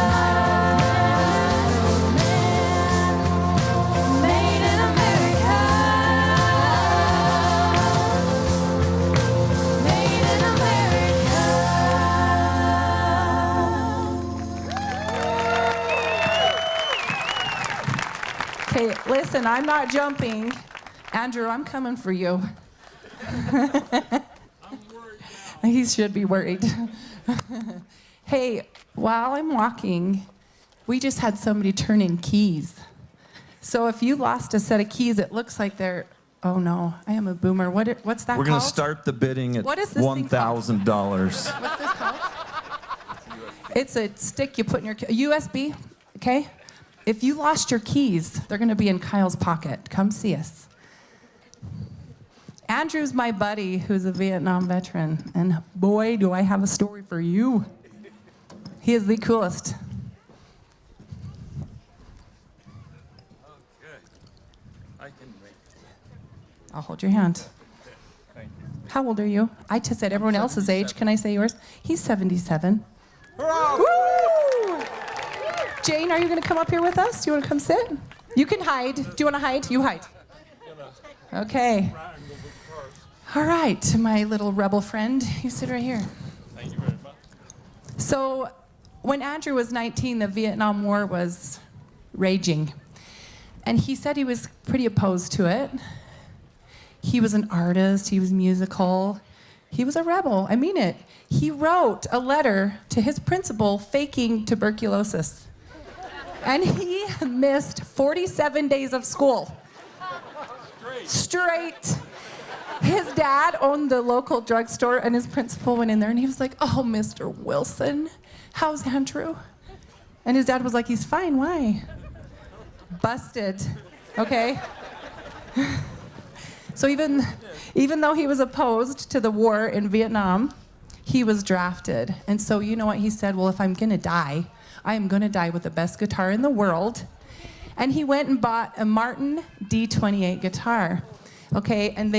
Made in America. Made in America. Okay, listen, I'm not jumping. Andrew, I'm coming for you. He should be worried. Hey, while I'm walking, we just had somebody turn in keys. So if you lost a set of keys, it looks like they're, oh no, I am a boomer. What's that We're called? going to start the bidding at What is this thing called? $1,000. What's this called? It's a stick you put in your USB, okay? If you lost your keys, they're going to be in Kyle's pocket. Come see us. Andrew's my buddy who's a Vietnam veteran, and boy, do I have a story for you. He is the coolest. I'll hold your hand. How old are you? I just said everyone else's age. Can I say yours? He's 77. Woo! Jane, are you going to come up here with us? Do you want to come sit? You can hide. Do you want to hide? You hide. Okay. All right, my little rebel friend, you sit right here. Thank you very much. So, when Andrew was 19, the Vietnam War was raging. And he said he was pretty opposed to it. He was an artist, he was musical, he was a rebel. I mean it. He wrote a letter to his principal faking tuberculosis. And he missed 47 days of school. Straight. His dad owned the local drugstore, and his principal went in there, and he was like, "Oh, Mr. Wilson, how's Andrew?" And his dad was like, "He's fine, why?" Busted, okay? So even though he was opposed to the war in Vietnam, he was drafted. And so you know what he said? Well, if I'm gonna die, I am gonna die with the best guitar in the world. And he went and bought a Martin D28 guitar, okay? And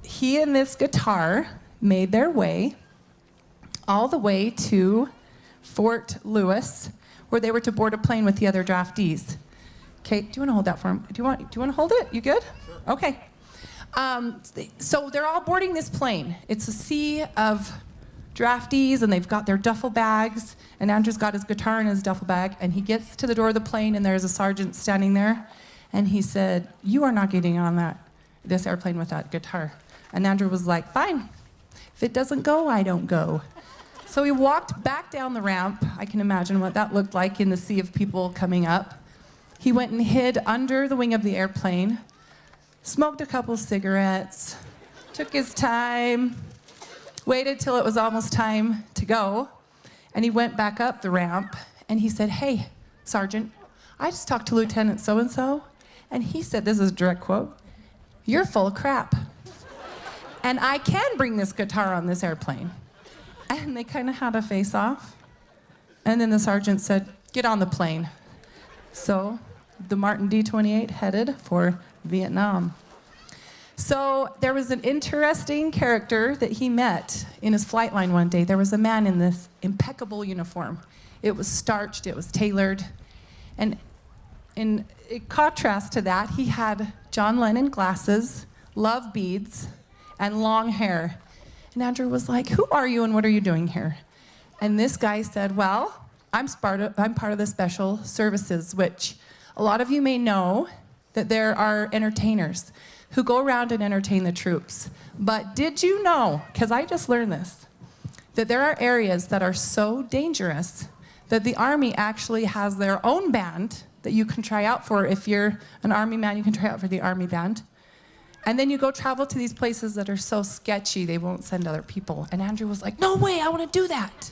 he and this guitar made their way all the way to Fort Lewis, where they were to board a plane with the other draftees. Okay, do you want to hold that for him? Do you want to hold it? You good? Sure. Okay. So they're all boarding this plane. It's a sea of draftees, and they've got their duffel bags, and Andrew's got his guitar in his duffel bag, and he gets to the door of the plane, and there's a sergeant standing there, and he said, "You are not getting on this airplane with that guitar." And Andrew was like, "Fine. If it doesn't go, I don't go." So he walked back down the ramp. I can imagine what that looked like in the sea of people coming up. He went and hid under the wing of the airplane, smoked a couple cigarettes, took his time, waited till it was almost time to go, and he went back up the ramp, and he said, "Hey, Sergeant, I just talked to Lieutenant so-and-so, and he said," this is a direct quote, "you're full of crap. And I can bring this guitar on this airplane." And they kind of had a face-off. And then the sergeant said, "Get on the plane." So the Martin D-28 headed for Vietnam. So there was an interesting character that he met in his flight line one day. There was a man in this impeccable uniform. It was starched, it was tailored. And in contrast to that, he had John Lennon glasses, love beads, and long hair. And Andrew was like, "Who are you and what are you doing here?" And this guy said, "Well, I'm part of the Special Services," which a lot of you may know that there are entertainers who go around and entertain the troops. But did you know, because I just learned this, that there are areas that are so dangerous that the Army actually has their own band that you can try out for. If you're an Army man, you can try out for the Army band. And then you go travel to these places that are so sketchy, they won't send other people. And Andrew was like, "No way, I want to do that."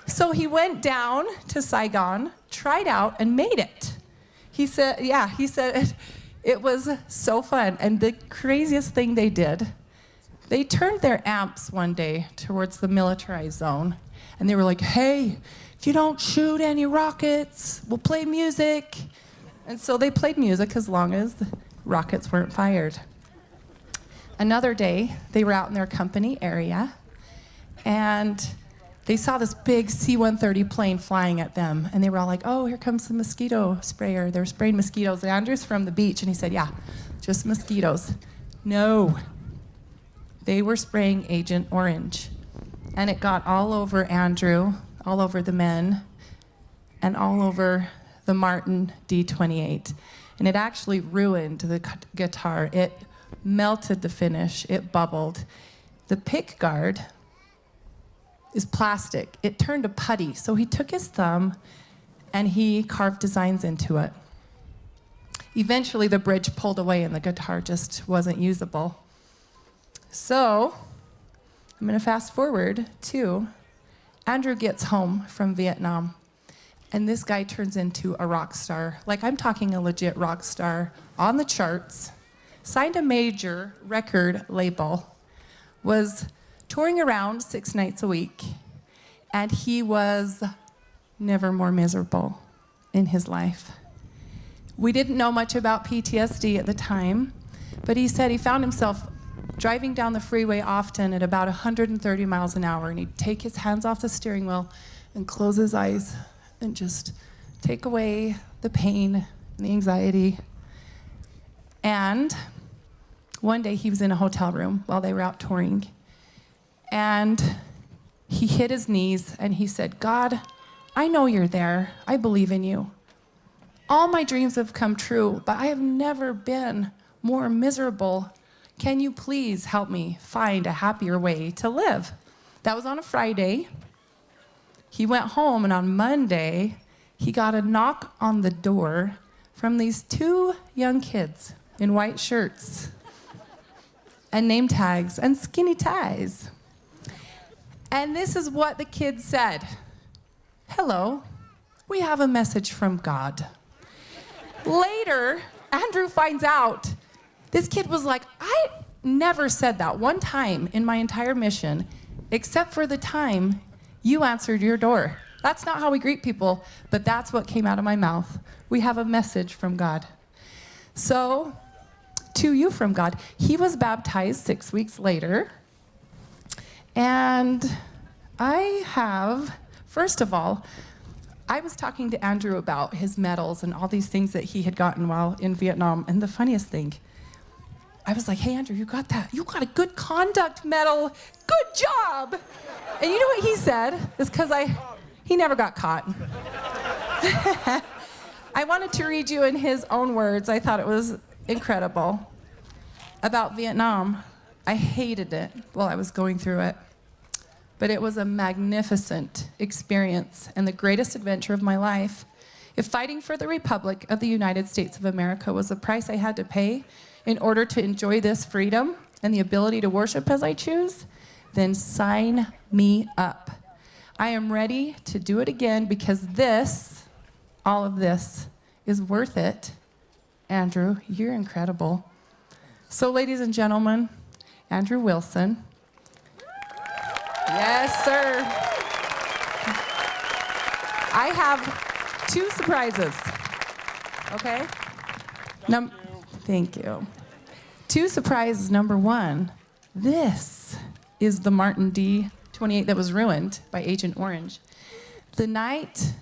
So he went down to Saigon, tried out, and made it. He said it was so fun. And the craziest thing they did, they turned their amps one day towards the militarized zone. And they were like, "Hey, if you don't shoot any rockets, we'll play music." And so they played music as long as the rockets weren't fired. Another day, they were out in their company area, and they saw this big C-130 plane flying at them, and they were all like, "Oh, here comes the mosquito sprayer." They're spraying mosquitoes. And Andrew's from the beach, and he said, "Yeah, just mosquitoes." No, they were spraying Agent Orange, and it got all over Andrew, all over the men, and all over the Martin D-28. And it actually ruined the guitar. It melted the finish. It bubbled. The pick guard is plastic. It turned to putty. So he took his thumb and he carved designs into it. Eventually, the bridge pulled away and the guitar just wasn't usable. So I'm going to fast forward to Andrew gets home from Vietnam. And this guy turns into a rock star. Like, I'm talking a legit rock star, on the charts, signed a major record label, was touring around 6 nights a week, and he was never more miserable in his life. We didn't know much about PTSD at the time, but he said he found himself driving down the freeway often at about 130 miles an hour, and he'd take his hands off the steering wheel and close his eyes and just take away the pain and the anxiety. And one day he was in a hotel room while they were out touring, and he hit his knees and he said, "God, I know you're there. I believe in you. All my dreams have come true, but I have never been more miserable. Can you please help me find a happier way to live?" That was on a Friday. He went home, and on Monday, he got a knock on the door from these 2 young kids in white shirts and name tags and skinny ties. And this is what the kids said. "Hello, we have a message from God." Later, Andrew finds out this kid was like, "I never said that one time in my entire mission, except for the time you answered your door. That's not how we greet people, but that's what came out of my mouth. We have a message from God." So, to you from God. He was baptized 6 weeks later. And first of all, I was talking to Andrew about his medals and all these things that he had gotten while in Vietnam. And the funniest thing, I was like, "Hey, Andrew, you got that? You got a good conduct medal. Good job." And you know what he said? It's because he never got caught. I wanted to read you in his own words. I thought it was incredible. About Vietnam. I hated it while I was going through it. But it was a magnificent experience and the greatest adventure of my life. If fighting for the Republic of the United States of America was the price I had to pay in order to enjoy this freedom and the ability to worship as I choose, then sign me up. I am ready to do it again because this, all of this, is worth it. Andrew, you're incredible. So, ladies and gentlemen, Andrew Wilson. Yes, sir. I have 2 surprises. Okay? Thank you. 2 surprises. Number 1, this is the Martin D-28 that was ruined by Agent Orange. The night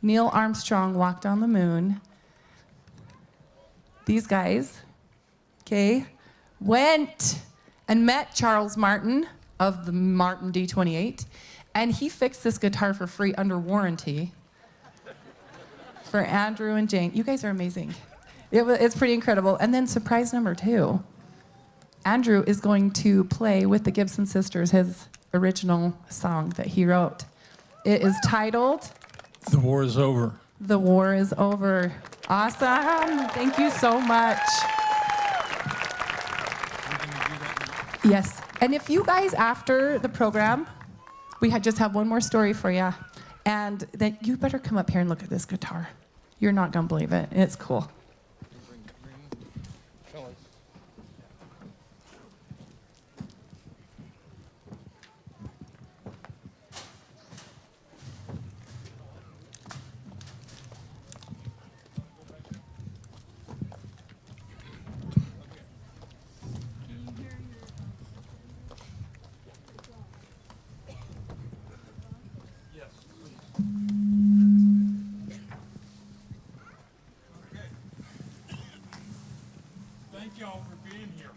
Neil Armstrong walked on the moon, these guys, okay, went and met Charles Martin of the Martin D-28, and he fixed this guitar for free under warranty for Andrew and Jane. You guys are amazing. It's pretty incredible. And then surprise number 2, Andrew is going to play with the Gibson Sisters his original song that he wrote. It is titled The War is Over. The War is Over. Awesome. Thank you so much. Yes. And if you guys, after the program, we just have one more story for you. And then you better come up here and look at this guitar. You're not going to believe it. It's cool. Thank y'all for being here.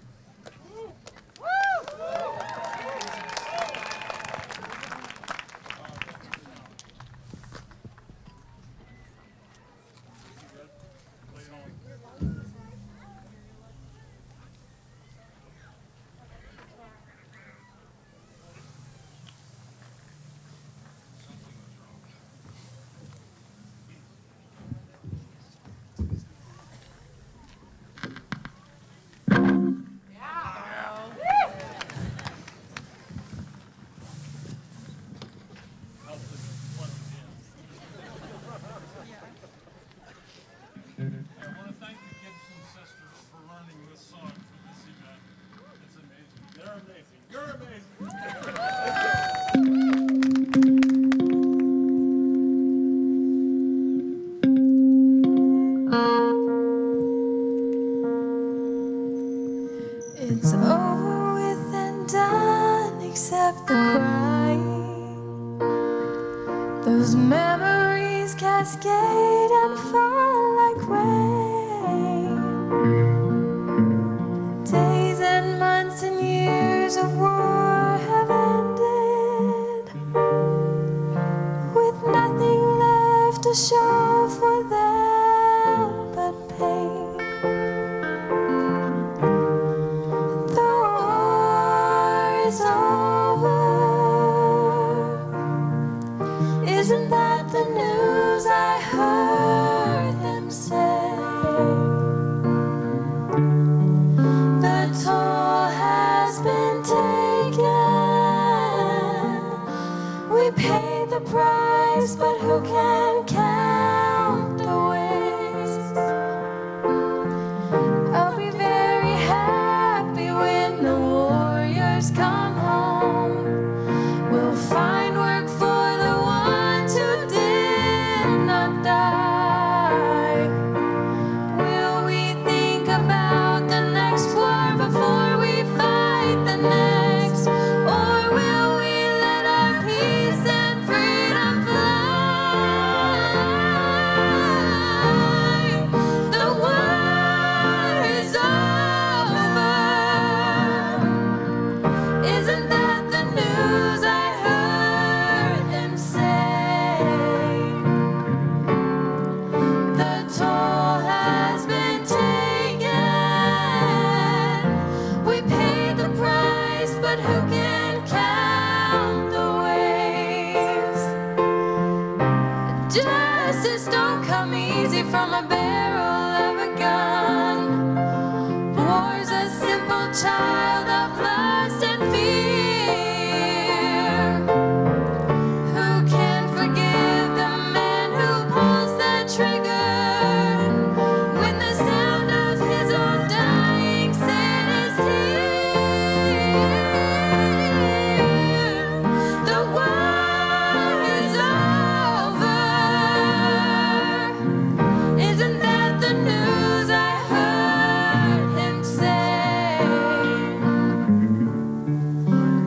It's over with and done, except the crying. Those memories cascade and fall like rain. Days and months and years of war have ended, with nothing left to show for them but pain. Isn't that the news I heard him say? The toll has been taken. We paid the price, but who can count the waste? I'll be very happy when the warriors come home. We'll find work for the ones who did not die. Will we think about the next war before we fight the next? Or will we let our peace and freedom fly? The war is over. from a barrel of a gun. War's a simple child of lust and fear. Who can forgive the man who pulls the trigger when the sound of his own dying sin is here? The war is over. Isn't that the news I heard him say?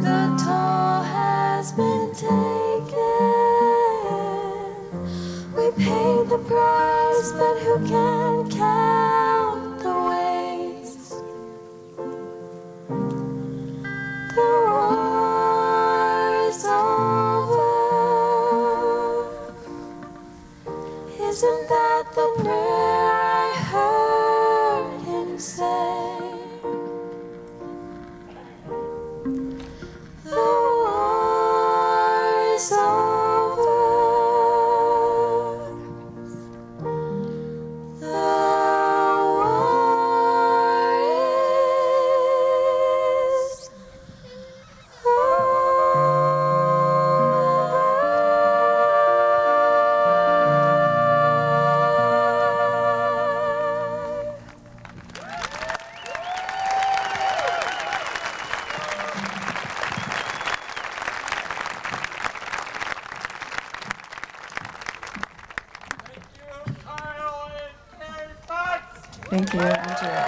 The toll has been taken. We paid the price, but who can count the waste? The war is over. Isn't that the prayer I heard him say? The war is over. The war is Thank you, Andrea.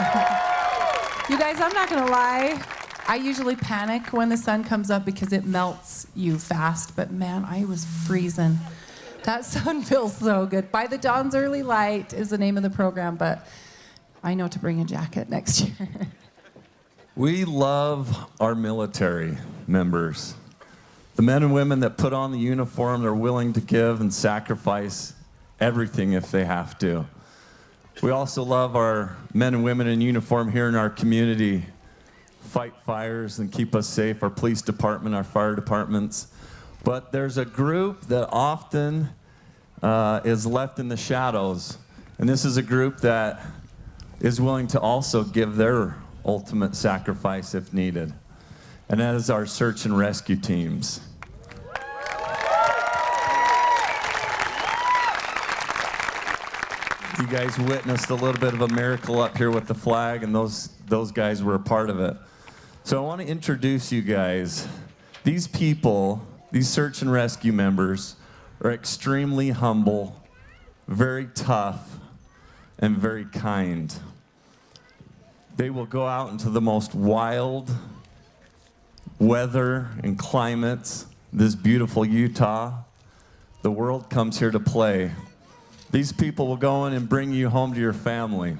You guys, I'm not gonna lie. I usually panic when the sun comes up because it melts you fast, but man, I was freezing. That sun feels so good. By the Dawn's Early Light is the name of the program, but I know to bring a jacket next year. We love our military members. The men and women that put on the uniform, they're willing to give and sacrifice everything if they have to. We also love our men and women in uniform here in our community, fight fires and keep us safe, our police department, our fire departments. But there's a group that often is left in the shadows, and this is a group that is willing to also give their ultimate sacrifice if needed, and that is our search and rescue teams. You guys witnessed a little bit of a miracle up here with the flag, and those guys were a part of it. So I want to introduce you guys. These people, these search and rescue members, are extremely humble, very tough, and very kind. They will go out into the most wild weather and climates, this beautiful Utah. The world comes here to play. These people will go in and bring you home to your family.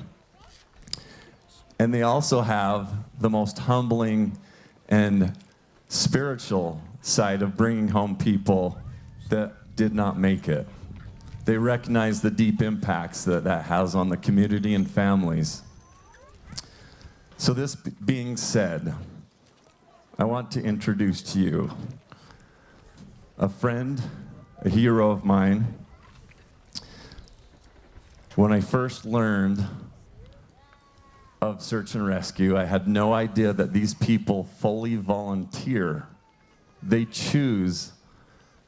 And they also have the most humbling and spiritual side of bringing home people that did not make it. They recognize the deep impacts that has on the community and families. So this being said, I want to introduce to you a friend, a hero of mine. When I first learned of search and rescue, I had no idea that these people fully volunteer. They choose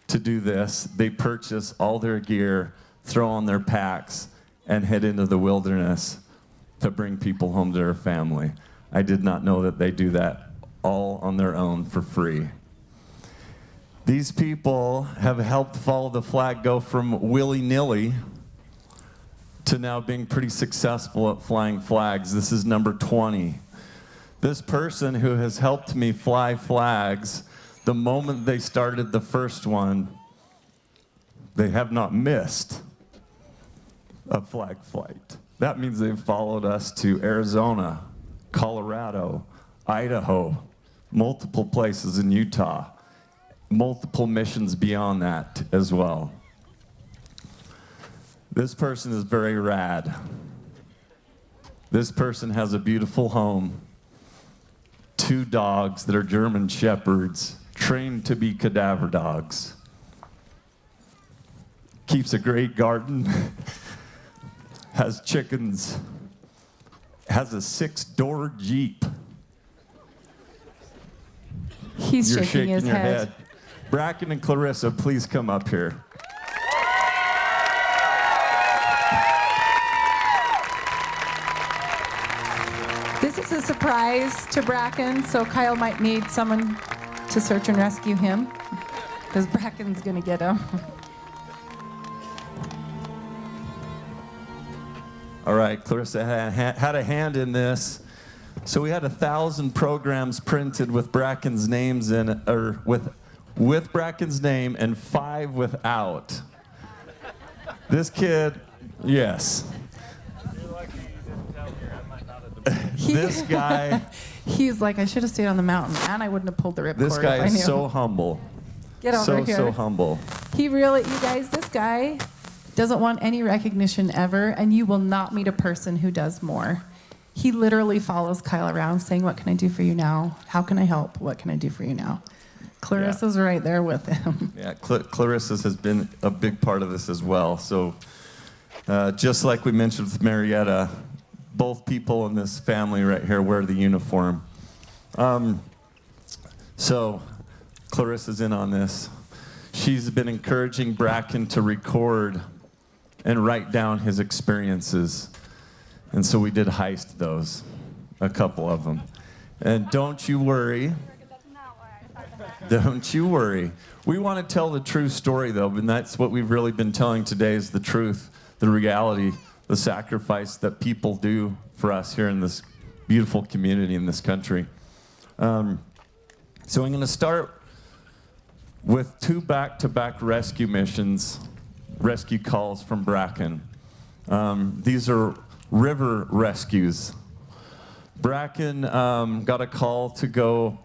to do this. They purchase all their gear, throw on their packs, and head into the wilderness to bring people home to their family. I did not know that they do that all on their own for free. These people have helped Follow the Flag go from willy-nilly to now being pretty successful at flying flags. This is number 20. This person who has helped me fly flags, the moment they started the first one, they have not missed a flag flight. That means they've followed us to Arizona, Colorado, Idaho, multiple places in Utah, multiple missions beyond that as well. This person is very rad. This person has a beautiful home, 2 dogs that are German Shepherds, trained to be cadaver dogs. Keeps a great garden, has chickens, has a 6-door Jeep. He's You're shaking his your head. Bracken and Clarissa, please come up here. This is a surprise to Bracken, so Kyle might need someone to search and rescue him, because Bracken's gonna get him. All right, Clarissa had a hand in this. So we had 1,000 programs printed with Bracken's names in, or with Bracken's name and 5 without. This kid, yes. This guy. He's like, I should have stayed on the mountain, and I wouldn't have pulled the ripcord. This guy if I is knew. so humble. Get over here. So humble. He really, you guys, this guy doesn't want any recognition ever, and you will not meet a person who does more. He literally follows Kyle around saying, what can I do for you now? How can I help? What can I do for you now? Clarissa's right there with him. Yeah, Clarissa's has been a big part of this as well. So just like we mentioned with Marietta, both people in this family right here wear the uniform. So Clarissa's in on this. She's been encouraging Bracken to record and write down his experiences. And so we did heist those, a couple of them. And don't you worry. Don't you worry. We want to tell the true story, though, and that's what we've really been telling today is the truth, the reality, the sacrifice that people do for us here in this beautiful community in this country. So I'm going to start with 2 back-to-back rescue missions, rescue calls from Bracken. These are river rescues. Bracken got a call to go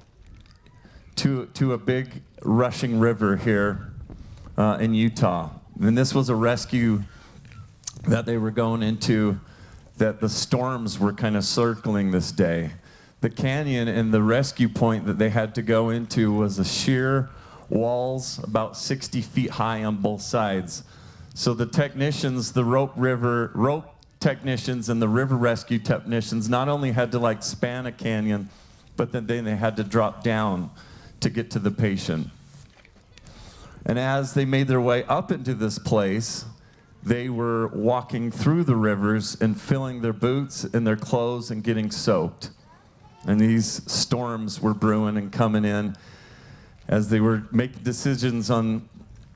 to a big rushing river here in Utah. And this was a rescue that they were going into that the storms were kind of circling this day. The canyon and the rescue point that they had to go into was a sheer walls about 60 feet high on both sides. So the technicians, the rope technicians and the river rescue technicians not only had to like span a canyon, but then they had to drop down to get to the patient. And as they made their way up into this place, they were walking through the rivers and filling their boots and their clothes and getting soaked. And these storms were brewing and coming in as they were making decisions on,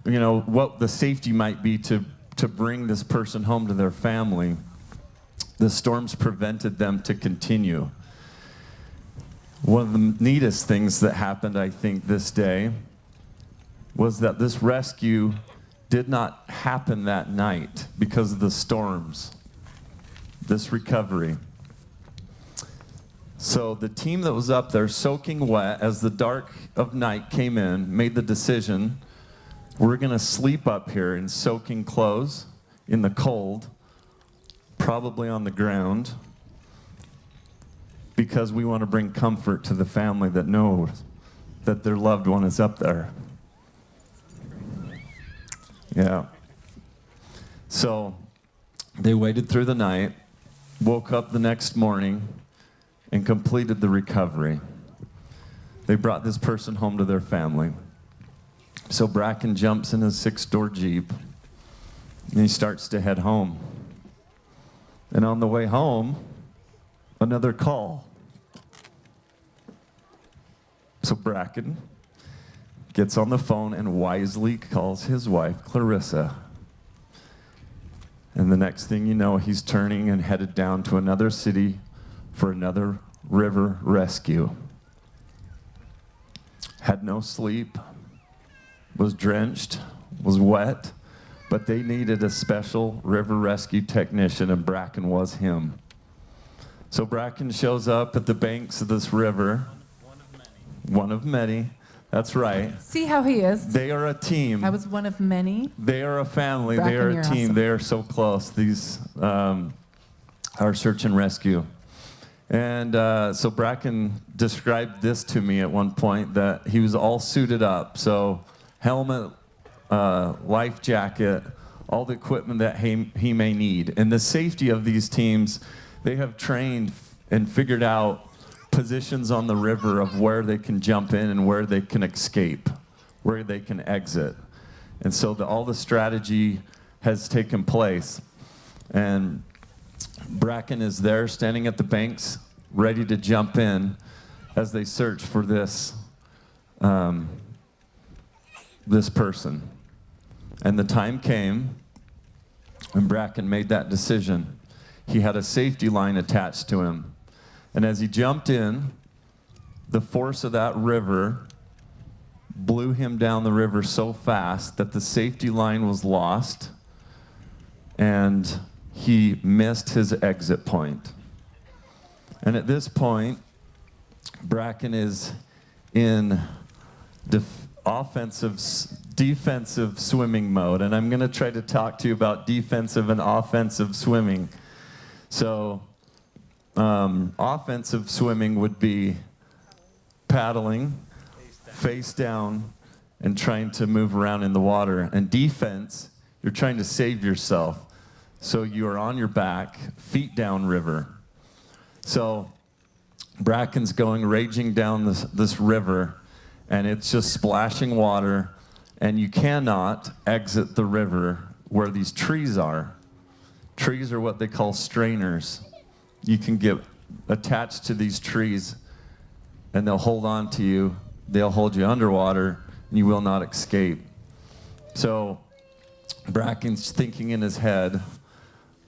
you know, what the safety might be to bring this person home to their family. The storms prevented them to continue. One of the neatest things that happened, I think, this day was that this rescue did not happen that night because of the storms, this recovery. So the team that was up there soaking wet as the dark of night came in made the decision, we're going to sleep up here in soaking clothes in the cold, probably on the ground, because we want to bring comfort to the family that knows that their loved one is up there. Yeah. So they waited through the night, woke up the next morning, and completed the recovery. They brought this person home to their family. So Bracken jumps in his 6-door Jeep, and he starts to head home. And on the way home, another call. So Bracken gets on the phone and wisely calls his wife, Clarissa. And the next thing you know, he's turning and headed down to another city for another river rescue. Had no sleep, was drenched, was wet, but they needed a special river rescue technician, and Bracken was him. So Bracken shows up at the banks of this river. One of many. That's right. See how he is? They are a team. I was one of many. They are a family. Bracken, they are a you're team. awesome. They are so close. These are search and rescue. And so Bracken described this to me at one point, that he was all suited up. So helmet, life jacket, all the equipment that he may need. And the safety of these teams, they have trained and figured out positions on the river of where they can jump in and where they can escape, where they can exit. And so all the strategy has taken place. And Bracken is there standing at the banks, ready to jump in as they search for this person. And the time came, and Bracken made that decision. He had a safety line attached to him. And as he jumped in, the force of that river blew him down the river so fast that the safety line was lost, and he missed his exit point. And at this point, Bracken is in defensive swimming mode, and I'm going to try to talk to you about defensive and offensive swimming. So, offensive swimming would be paddling, face down, and trying to move around in the water. And defense, you're trying to save yourself. So you are on your back, feet down river. So Bracken's raging down this river, and it's just splashing water, and you cannot exit the river where these trees are. Trees are what they call strainers. You can get attached to these trees, and they'll hold on to you. They'll hold you underwater, and you will not escape. So Bracken's thinking in his head,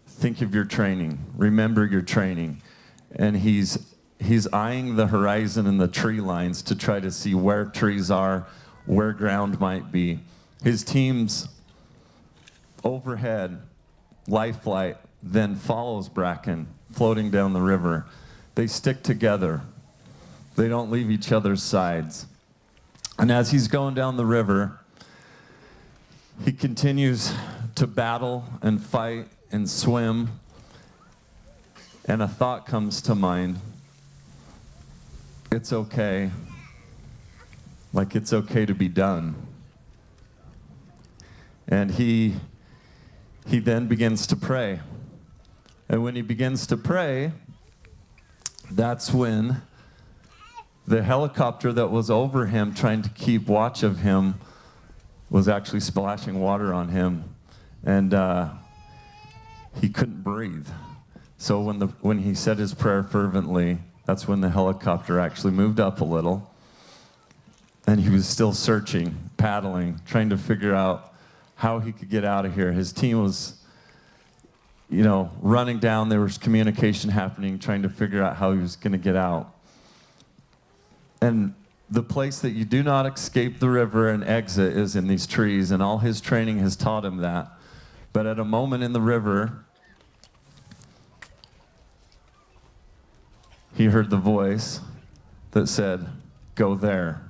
think of your training. Remember your training. And he's eyeing the horizon and the tree lines to try to see where trees are, where ground might be. His team's overhead life flight then follows Bracken floating down the river. They stick together. They don't leave each other's sides. And as he's going down the river, he continues to battle and fight and swim. And a thought comes to mind. It's okay. Like it's okay to be done. And he then begins to pray. And when he begins to pray, that's when the helicopter that was over him, trying to keep watch of him, was actually splashing water on him. And he couldn't breathe. So when he said his prayer fervently, that's when the helicopter actually moved up a little. And he was still searching, paddling, trying to figure out how he could get out of here. His team was, running down. There was communication happening, trying to figure out how he was going to get out. And the place that you do not escape the river and exit is in these trees, and all his training has taught him that. But at a moment in the river, he heard the voice that said, "Go there."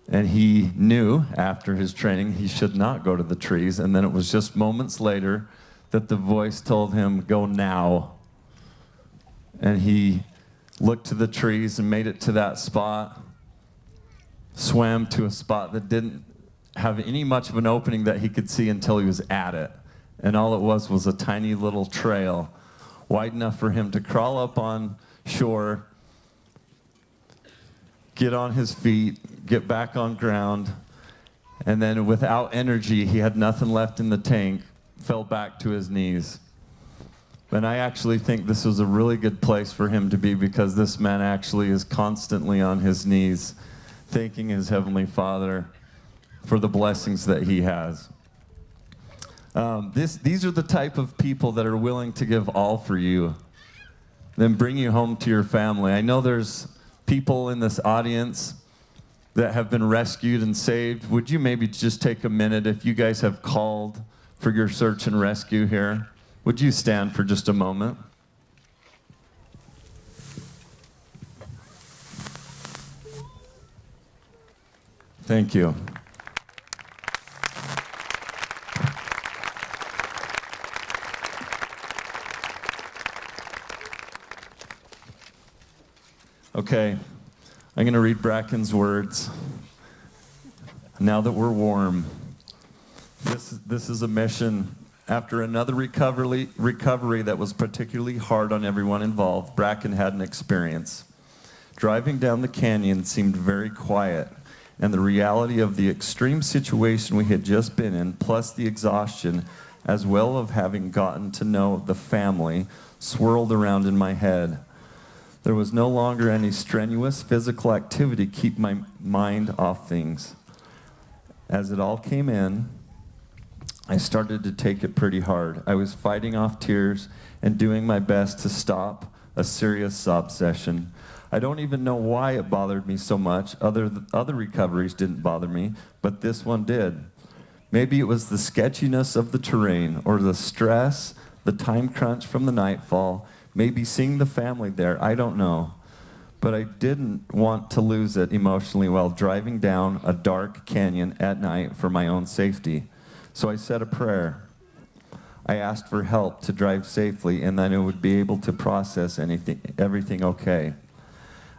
And he knew after his training he should not go to the trees. And then it was just moments later that the voice told him, "Go now." And he looked to the trees and made it to that spot, swam to a spot that didn't have any much of an opening that he could see until he was at it. And all it was a tiny little trail, wide enough for him to crawl up on shore, get on his feet, get back on ground, and then without energy, he had nothing left in the tank, fell back to his knees. And I actually think this was a really good place for him to be, because this man actually is constantly on his knees, thanking his Heavenly Father for the blessings that he has. These are the type of people that are willing to give all for you, then bring you home to your family. I know there's people in this audience that have been rescued and saved. Would you maybe just take a minute, if you guys have called for your search and rescue here, would you stand for just a moment? Thank you. Okay, I'm going to read Bracken's words. Now that we're warm, This is a mission. After another recovery that was particularly hard on everyone involved, Bracken had an experience. Driving down the canyon seemed very quiet, and the reality of the extreme situation we had just been in, plus the exhaustion, as well of having gotten to know the family, swirled around in my head. There was no longer any strenuous physical activity to keep my mind off things. As it all came in, I started to take it pretty hard. I was fighting off tears and doing my best to stop a serious sob session. I don't even know why it bothered me so much. Other recoveries didn't bother me, but this one did. Maybe it was the sketchiness of the terrain, or the stress, the time crunch from the nightfall, maybe seeing the family there, I don't know. But I didn't want to lose it emotionally while driving down a dark canyon at night for my own safety. So I said a prayer. I asked for help to drive safely, and then I would be able to process everything okay.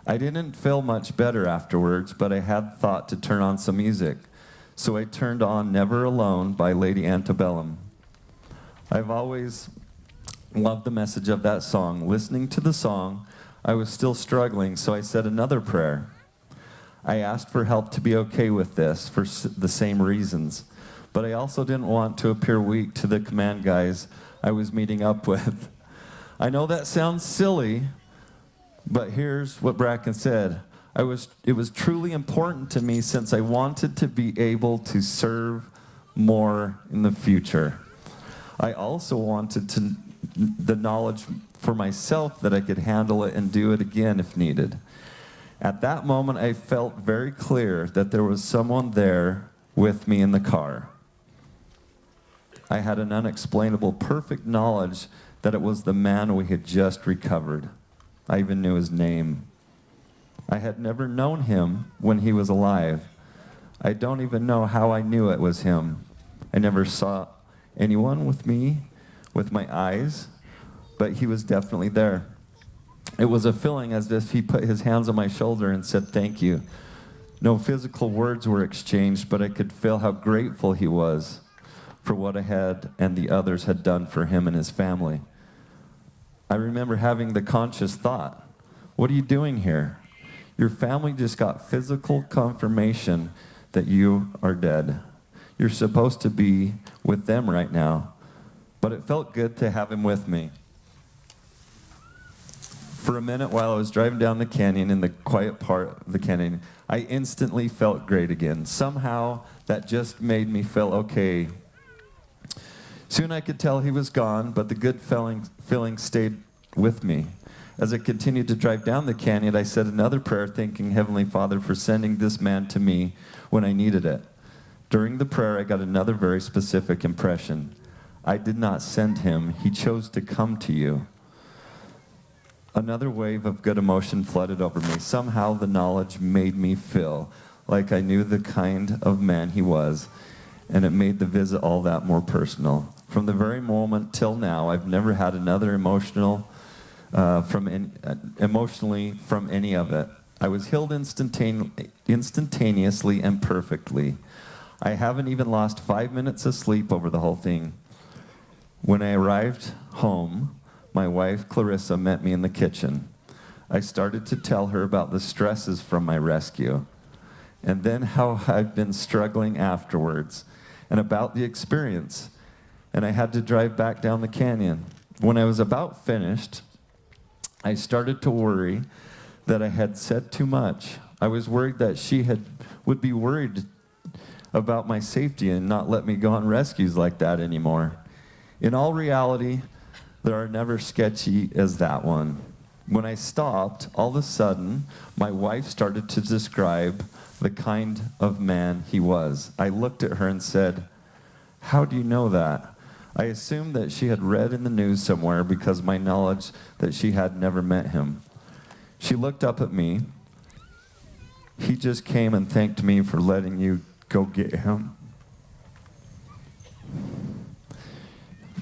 I didn't feel much better afterwards, but I had thought to turn on some music. So I turned on Never Alone by Lady Antebellum. I've always loved the message of that song. Listening to the song, I was still struggling, so I said another prayer. I asked for help to be okay with this for the same reasons, but I also didn't want to appear weak to the command guys I was meeting up with. I know that sounds silly, but here's what Bracken said. It was truly important to me since I wanted to be able to serve more in the future. I also wanted the knowledge for myself that I could handle it and do it again if needed. At that moment, I felt very clear that there was someone there with me in the car. I had an unexplainable, perfect knowledge that it was the man we had just recovered. I even knew his name. I had never known him when he was alive. I don't even know how I knew it was him. I never saw anyone with me, with my eyes, but he was definitely there. It was a feeling as if he put his hands on my shoulder and said, "Thank you." No physical words were exchanged, but I could feel how grateful he was for what I had and the others had done for him and his family. I remember having the conscious thought, what are you doing here? Your family just got physical confirmation that you are dead. You're supposed to be with them right now. But it felt good to have him with me. For a minute while I was driving down the canyon, in the quiet part of the canyon, I instantly felt great again. Somehow that just made me feel okay. Soon I could tell he was gone, but the good feeling stayed with me. As I continued to drive down the canyon, I said another prayer, thanking Heavenly Father for sending this man to me when I needed it. During the prayer, I got another very specific impression. I did not send him. He chose to come to you. Another wave of good emotion flooded over me. Somehow the knowledge made me feel like I knew the kind of man he was, and it made the visit all that more personal. From the very moment till now, I've never had another emotionally from any of it. I was healed instantaneously and perfectly. I haven't even lost 5 minutes of sleep over the whole thing. When I arrived home, my wife Clarissa met me in the kitchen. I started to tell her about the stresses from my rescue, and then how I've been struggling afterwards, and about the experience. And I had to drive back down the canyon. When I was about finished, I started to worry that I had said too much. I was worried that she would be worried about my safety and not let me go on rescues like that anymore. In all reality, there are never sketchy as that one. When I stopped, all of a sudden, my wife started to describe the kind of man he was. I looked at her and said, "How do you know that?" I assumed that she had read in the news somewhere because my knowledge that she had never met him. She looked up at me. "He just came and thanked me for letting you go get him."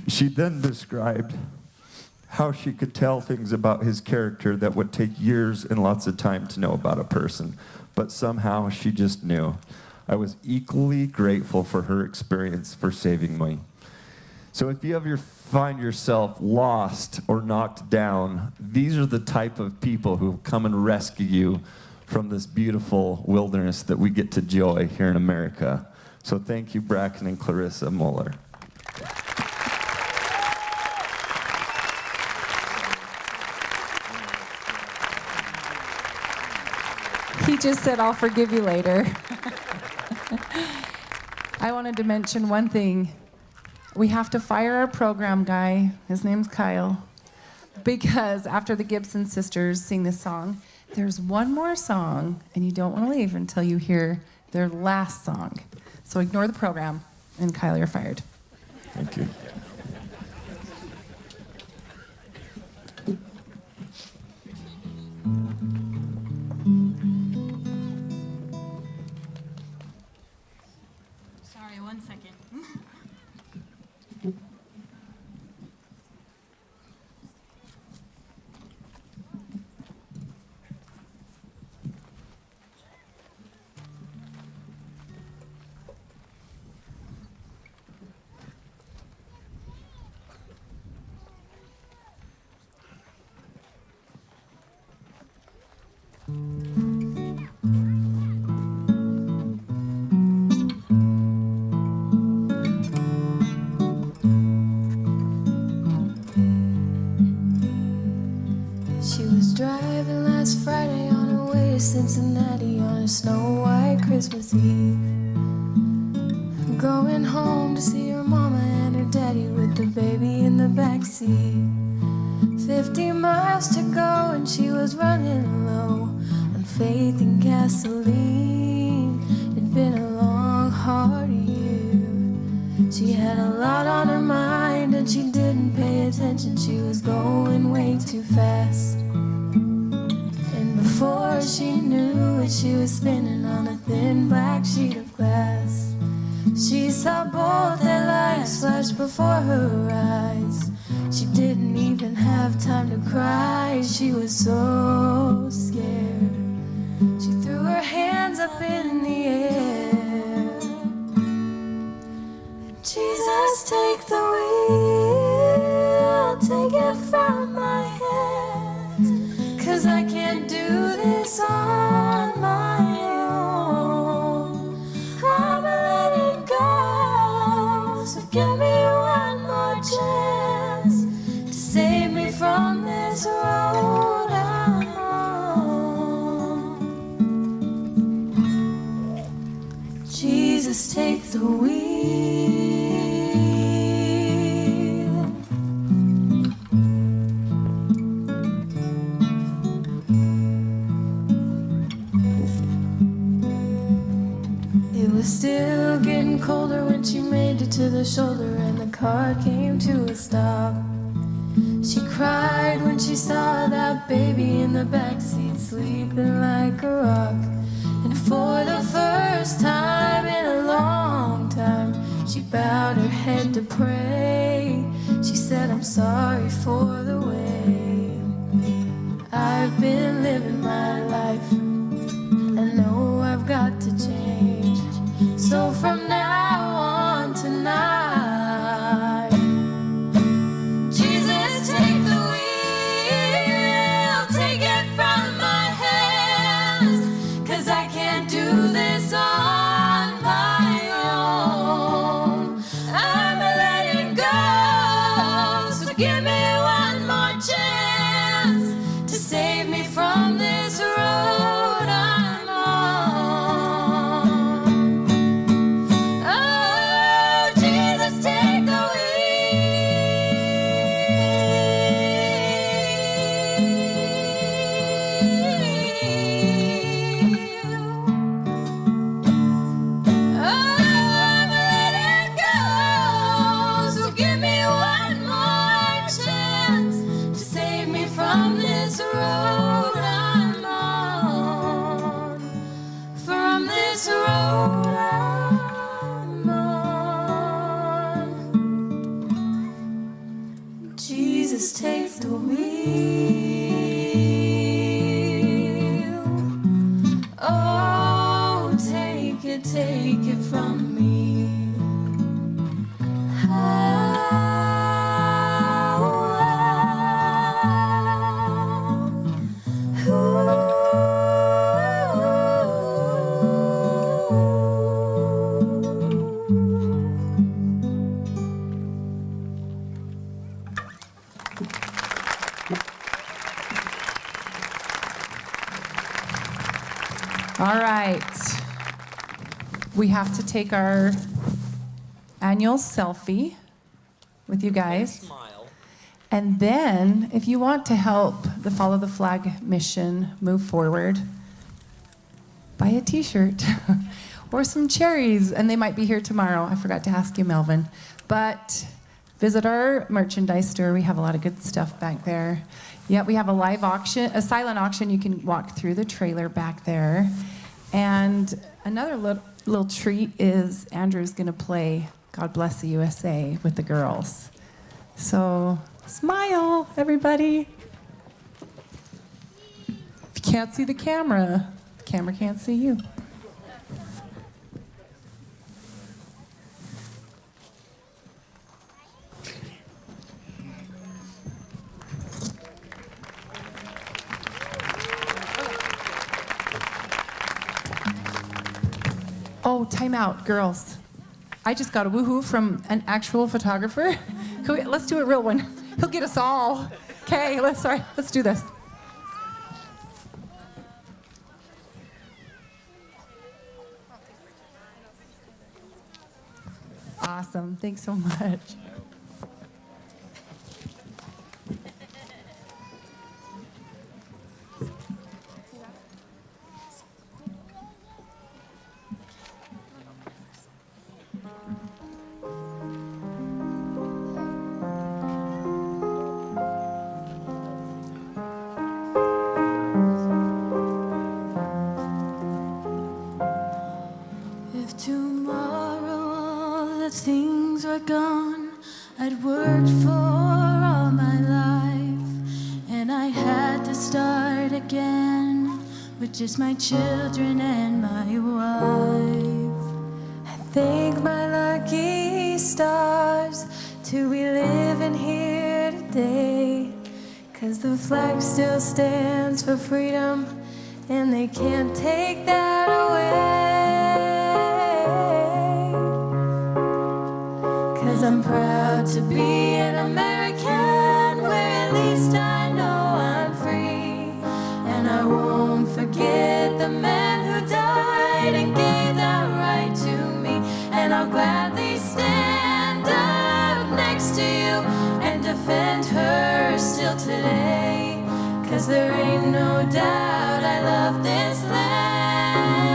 She then described how she could tell things about his character that would take years and lots of time to know about a person, but somehow she just knew. I was equally grateful for her experience for saving me. So if you ever find yourself lost or knocked down, these are the type of people who come and rescue you from this beautiful wilderness that we get to enjoy here in America. So thank you, Bracken and Clarissa Muller. He just said, I'll forgive you later. I wanted to mention one thing. We have to fire our program guy. His name's Kyle. Because after the Gibson sisters sing this song, there's one more song, and you don't want to leave until you hear their last song. So ignore the program, and Kyle, you're fired. Thank you. Sorry, 1 second. She was driving last Friday on her way to Cincinnati on a snow-white Christmas Eve. Going home to see her mama and her daddy with the baby in the backseat. 50 miles to go and she was running low on faith and gasoline. It'd been a long, hard year. She had a lot on her mind and she didn't pay attention. She was going way too fast. And before she knew it, she was spinning on a thin black sheet of glass. She saw both their lives flash before her eyes. She didn't even have time to cry. She was so scared. She threw her hands up in the air. Jesus, take the wheel, take it from my hands, 'cause I can't do this on my own. I'ma let it go, so give me one more chance to save me from this road I'm on. Jesus, take the wheel. It was still getting colder when she made it to the shoulder and the car came to a stop. She cried when she saw that baby in the backseat sleeping like a rock. And for the first time in a long time, she bowed her head to pray. She said, I'm sorry for the way I've been living my life. I know I've got to change. So from now on tonight, Jesus, take the wheel, take it from my hands, 'cause I can't do this on my own. I'ma let it go, so give me one more chance to save me from this road. take it from me. All right. We have to take our annual selfie with you guys. And then, if you want to help the Follow the Flag mission move forward, buy a t-shirt or some cherries, and they might be here tomorrow. I forgot to ask you, Melvin. But visit our merchandise store. We have a lot of good stuff back there. Yeah, we have a live auction, a silent auction. You can walk through the trailer back there. And another little treat is Andrew's going to play God Bless the USA with the girls. So smile, everybody. If you can't see the camera can't see you. Oh, time out, girls. I just got a woohoo from an actual photographer. Let's do a real one. He'll get us all. Okay, let's do this. Awesome, thanks so much. If tomorrow all the things were gone I'd worked for all my life, and I had to start again with just my children and my wife. I thank my lucky stars to be living here today, 'cause the flag still stands for freedom, and they can't take that away. 'Cause I'm proud to be an American, where at least I know I'm free. And I won't forget the man who died and gave that right to me. And I'll gladly stand up next to you and defend her still today. 'Cause there ain't no doubt I love this land.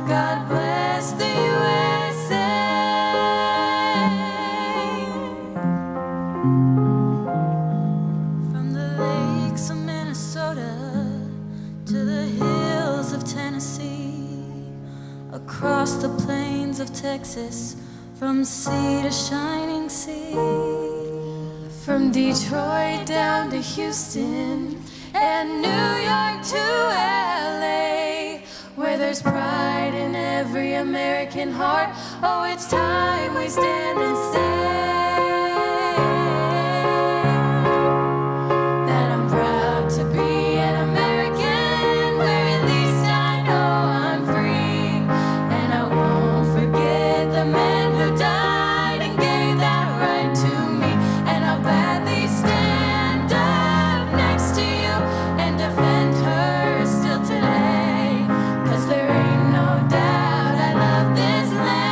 God bless the USA. From the lakes of Minnesota to the hills of Tennessee, across the plains of Texas, from sea to shining sea. From Detroit down to Houston and New York to LA, where there's pride in every American heart. Oh, it's time we stand and say that I'm proud to be an American, where at least I know I'm free. And I won't forget the man who died and gave that right to me. And I'll gladly stand up next to you and defend her still today. 'Cause there ain't no doubt I love this land.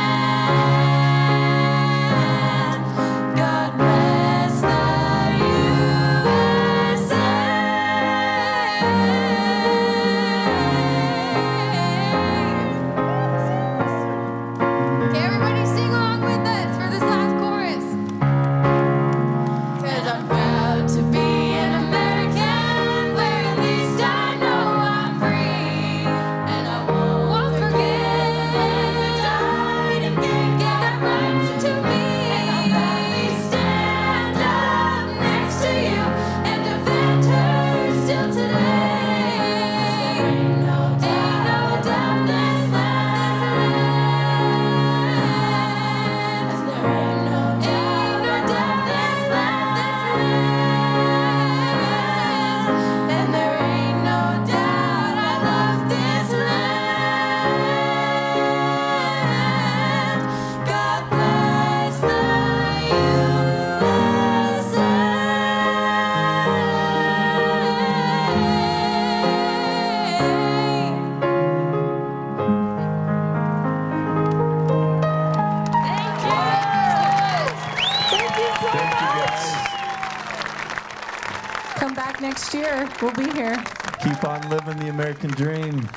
We'll be here. Keep on living the American dream.